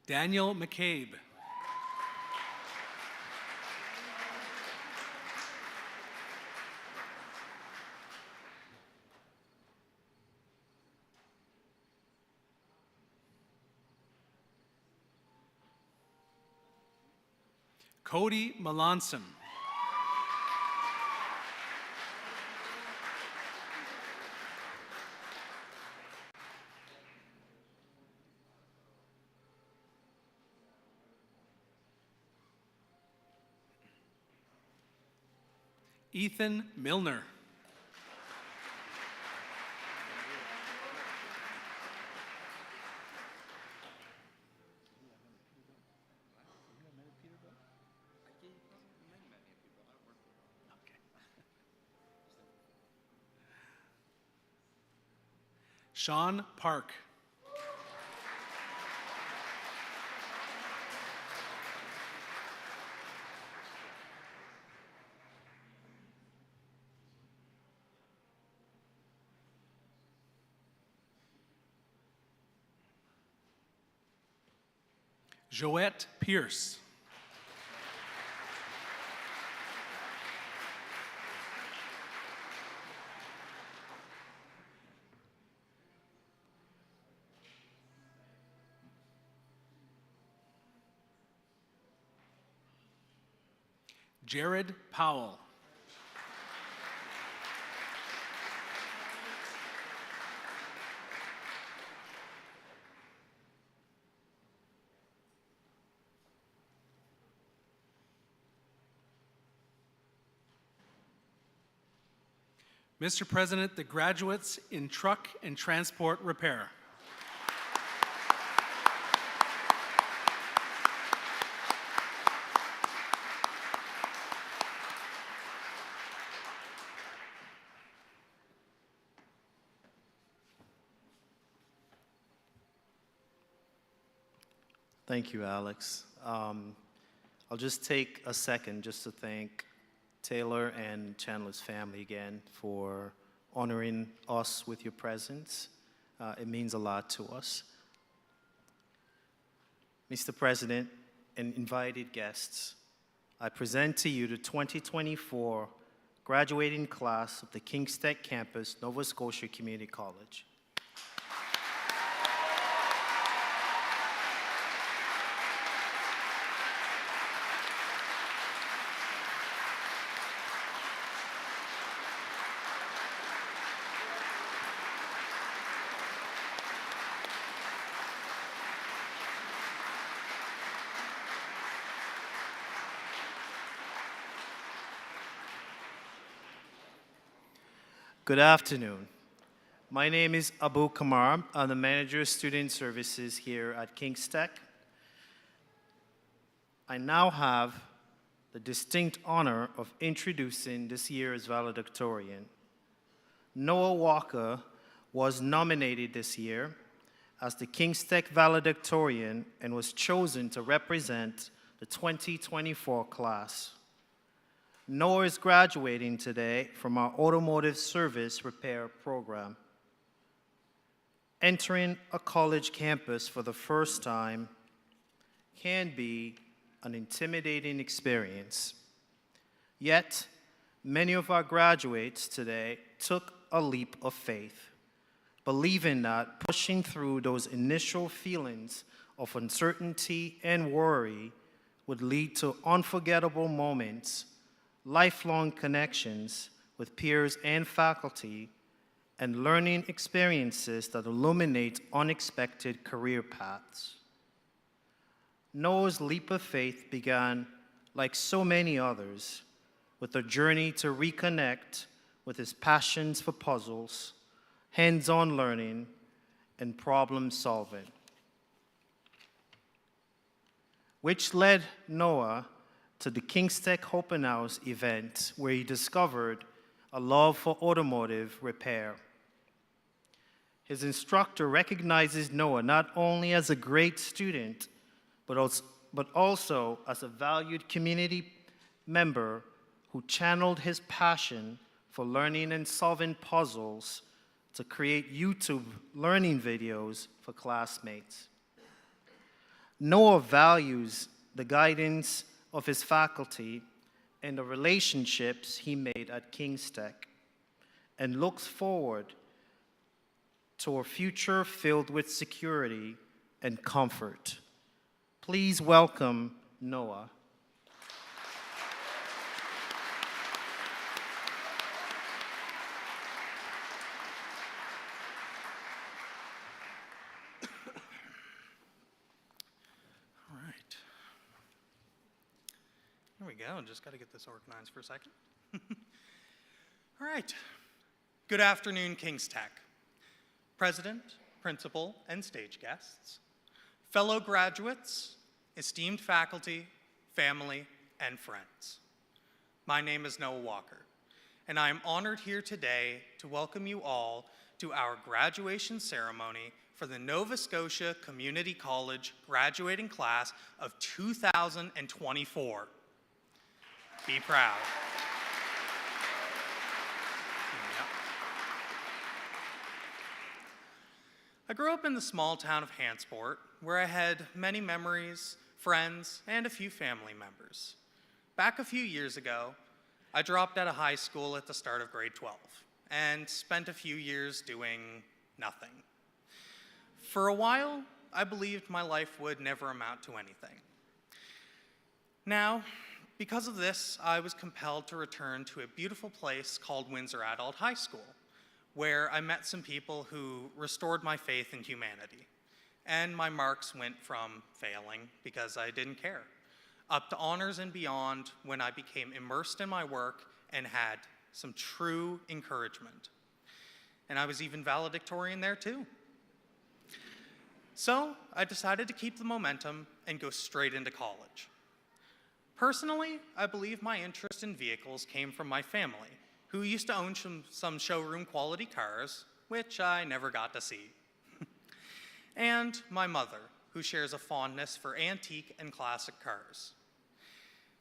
[SPEAKER 5] Daniel McCabe. Cody Melanson. Ethan Milner. Sean Park. Joette Pierce. Jared Powell. Mr. President, the graduates in truck and transport repair.
[SPEAKER 6] Thank you, Alex. I'll just take a second just to thank Taylor and Chandler's family again for honoring us with your presence. It means a lot to us. Mr. President and invited guests, I present to you the 2024 graduating class of the Kingstec campus, Nova Scotia Community College. Good afternoon. My name is Abu Kamar. I'm the Manager of Student Services here at Kingstec. I now have the distinct honor of introducing this year's valedictorian. Noah Walker was nominated this year as the Kingstec valedictorian and was chosen to represent the 2024 class. Noah is graduating today from our automotive service repair program. Entering a college campus for the first time can be an intimidating experience. Yet, many of our graduates today took a leap of faith, believing that pushing through those initial feelings of uncertainty and worry would lead to unforgettable moments, lifelong connections with peers and faculty, and learning experiences that illuminate unexpected career paths. Noah's leap of faith began, like so many others, with a journey to reconnect with his passions for puzzles, hands-on learning, and problem solving, which led Noah to the Kingstec Open House event, where he discovered a love for automotive repair. His instructor recognizes Noah not only as a great student, but also as a valued community member who channeled his passion for learning and solving puzzles to create YouTube learning videos for classmates. Noah values the guidance of his faculty and the relationships he made at Kingstec, and looks forward to a future filled with security and comfort. Please welcome Noah.
[SPEAKER 7] All right. There we go. Just got to get this organized for a second. All right. Good afternoon, Kingstec. President, principal, and stage guests, fellow graduates, esteemed faculty, family, and friends. My name is Noah Walker, and I am honored here today to welcome you all to our graduation ceremony for the Nova Scotia Community College graduating class of 2024. Be proud. I grew up in the small town of Hansport, where I had many memories, friends, and a few family members. Back a few years ago, I dropped out of high school at the start of grade 12 and spent a few years doing nothing. For a while, I believed my life would never amount to anything. Now, because of this, I was compelled to return to a beautiful place called Windsor Adult High School, where I met some people who restored my faith in humanity. And my marks went from failing because I didn't care, up to honors and beyond when I became immersed in my work and had some true encouragement. And I was even valedictorian there too. So I decided to keep the momentum and go straight into college. Personally, I believe my interest in vehicles came from my family, who used to own some showroom quality cars, which I never got to see. And my mother, who shares a fondness for antique and classic cars.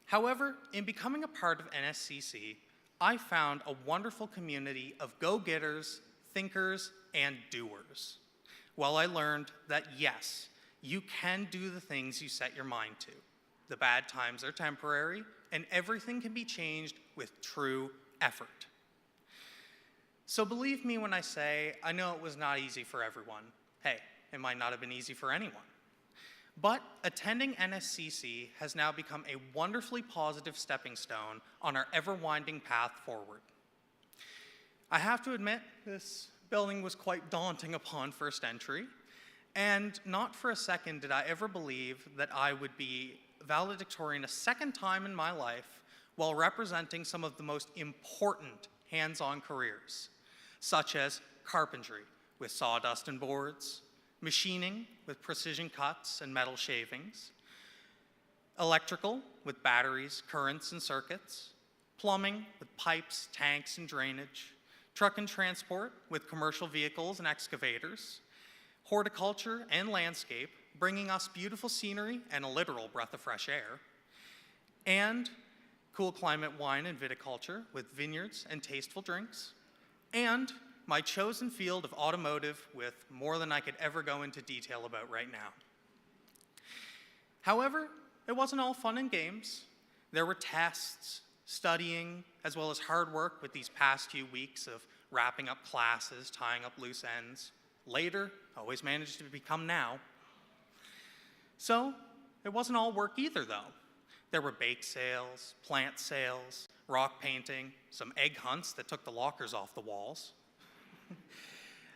[SPEAKER 7] However, in becoming a part of NSCC, I found a wonderful community of go-getters, thinkers, and doers. While I learned that yes, you can do the things you set your mind to. The bad times are temporary, and everything can be changed with true effort. So believe me when I say, I know it was not easy for everyone. Hey, it might not have been easy for anyone. But attending NSCC has now become a wonderfully positive stepping stone on our ever-winding path forward. I have to admit, this building was quite daunting upon first entry, and not for a second did I ever believe that I would be valedictorian a second time in my life while representing some of the most important hands-on careers, such as carpentry with sawdust and boards, machining with precision cuts and metal shavings, electrical with batteries, currents, and circuits, plumbing with pipes, tanks, and drainage, truck and transport with commercial vehicles and excavators, horticulture and landscape, bringing us beautiful scenery and a literal breath of fresh air, and cool climate wine and viticulture with vineyards and tasteful drinks, and my chosen field of automotive with more than I could ever go into detail about right now. However, it wasn't all fun and games. There were tests, studying, as well as hard work with these past few weeks of wrapping up classes, tying up loose ends. Later, always managed to become now. So, it wasn't all work either, though. There were bake sales, plant sales, rock painting, some egg hunts that took the lockers off the walls,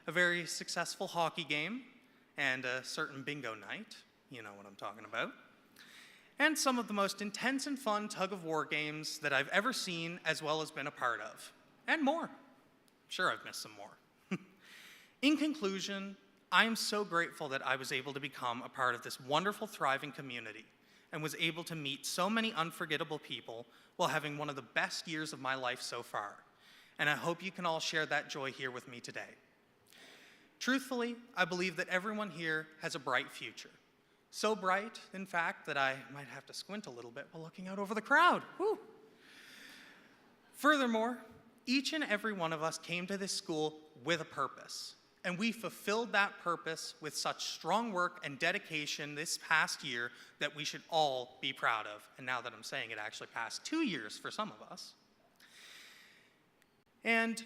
[SPEAKER 7] a very successful hockey game, and a certain bingo night, you know what I'm talking about, and some of the most intense and fun tug-of-war games that I've ever seen as well as been a part of, and more. Sure, I've missed some more. In conclusion, I am so grateful that I was able to become a part of this wonderful, thriving community and was able to meet so many unforgettable people while having one of the best years of my life so far. And I hope you can all share that joy here with me today. Truthfully, I believe that everyone here has a bright future. So bright, in fact, that I might have to squint a little bit while looking out over the crowd. Woo. Furthermore, each and every one of us came to this school with a purpose, and we fulfilled that purpose with such strong work and dedication this past year that we should all be proud of. And now that I'm saying it, actually past 2 years for some of us. And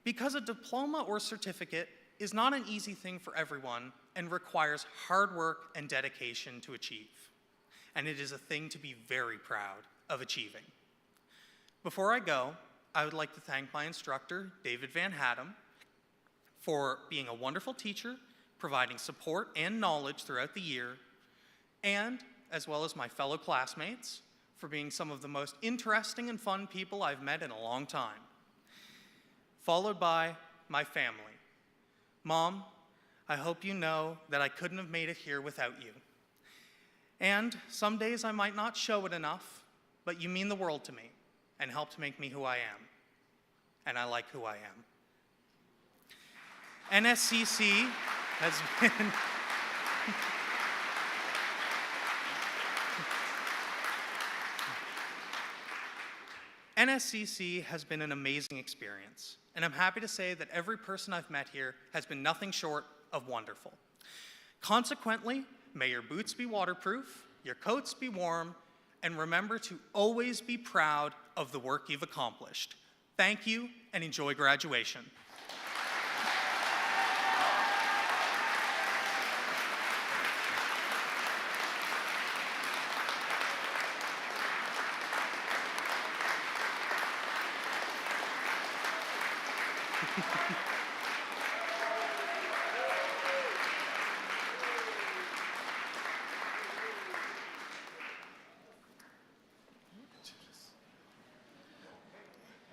[SPEAKER 7] because a diploma or certificate is not an easy thing for everyone and requires hard work and dedication to achieve. And it is a thing to be very proud of achieving. Before I go, I would like to thank my instructor, David Van Haddam, for being a wonderful teacher, providing support and knowledge throughout the year, and as well as my fellow classmates for being some of the most interesting and fun people I've met in a long time. Followed by my family. Mom, I hope you know that I couldn't have made it here without you. And some days I might not show it enough, but you mean the world to me and help to make me who I am. And I like who I am. NSCC has been NSCC has been an amazing experience, and I'm happy to say that every person I've met here has been nothing short of wonderful. Consequently, may your boots be waterproof, your coats be warm, and remember to always be proud of the work you've accomplished. Thank you, and enjoy graduation.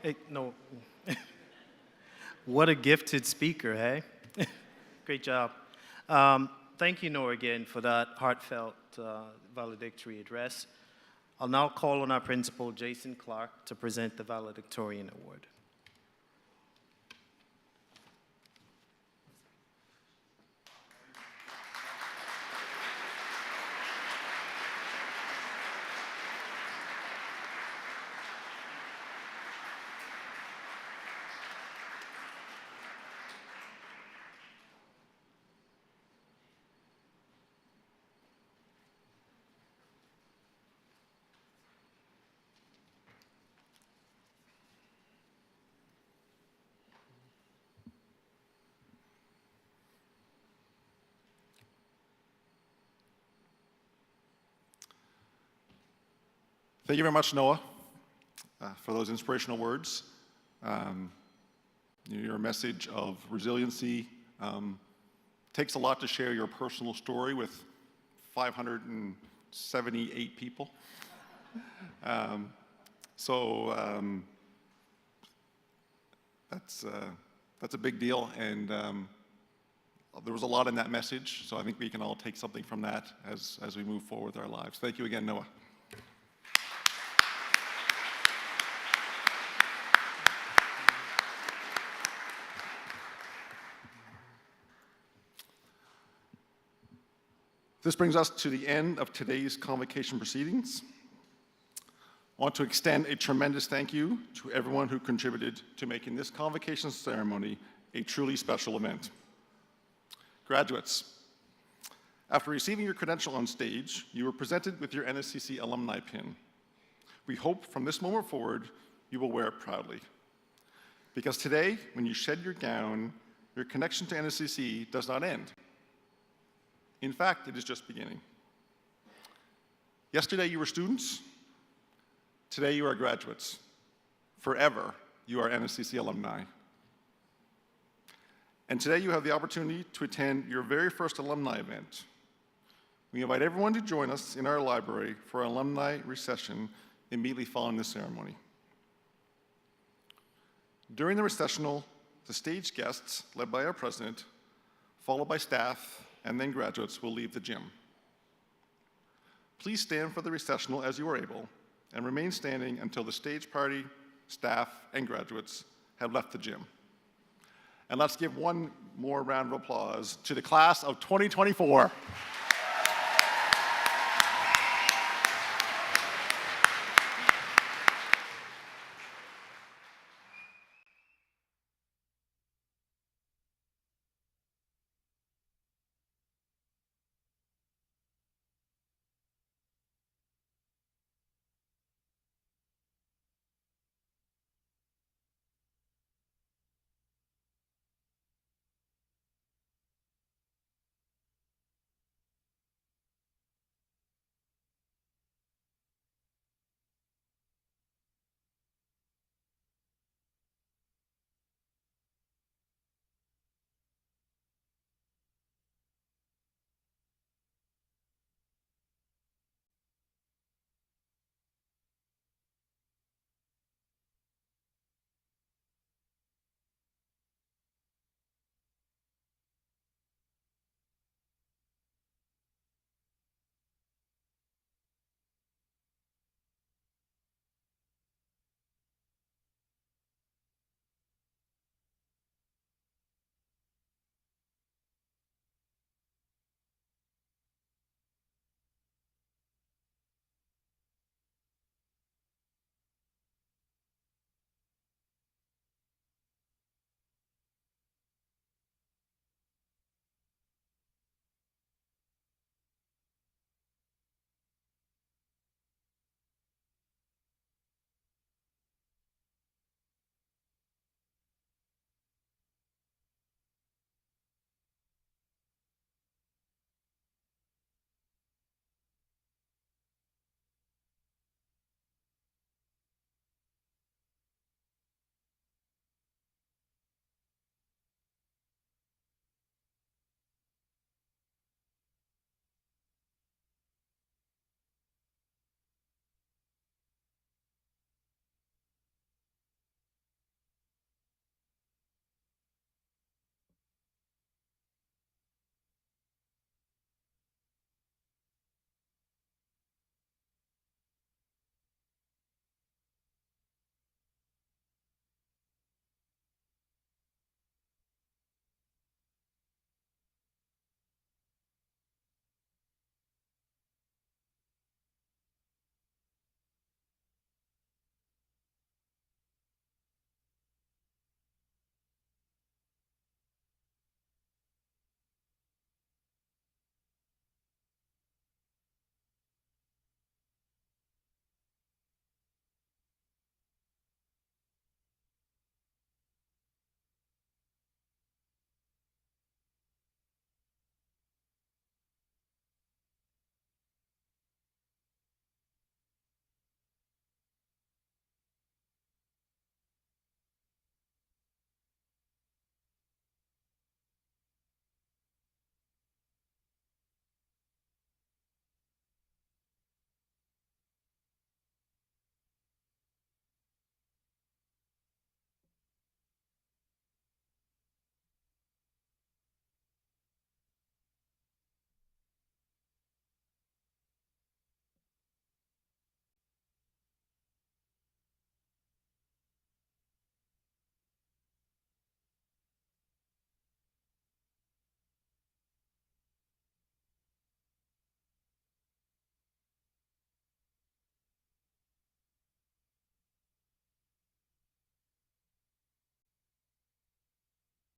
[SPEAKER 6] Hey, no. What a gifted speaker, hey? Great job. Thank you, Noah, again, for that heartfelt valedictory address. I'll now call on our principal, Jason Clark, to present the valedictorian award.
[SPEAKER 3] Thank you very much, Noah, for those inspirational words. Your message of resiliency takes a lot to share your personal story with 578 people. That's a big deal, and there was a lot in that message, so I think we can all take something from that as we move forward with our lives. Thank you again, Noah. This brings us to the end of today's convocation proceedings. I want to extend a tremendous thank you to everyone who contributed to making this convocation ceremony a truly special event. Graduates, after receiving your credential on stage, you were presented with your NSCC alumni pin. We hope from this moment forward, you will wear it proudly. Because today, when you shed your gown, your connection to NSCC does not end. In fact, it is just beginning. Yesterday you were students, Today you are graduates. Forever, you are NSCC alumni. And today you have the opportunity to attend your very first alumni event. We invite everyone to join us in our library for our alumni recession immediately following the ceremony. During the recessional, the stage guests, led by our president, followed by staff, and then graduates, will leave the gym. Please stand for the recessional as you are able, and remain standing until the stage party, staff, and graduates have left the gym. And let's give one more round of applause to the class of 2024.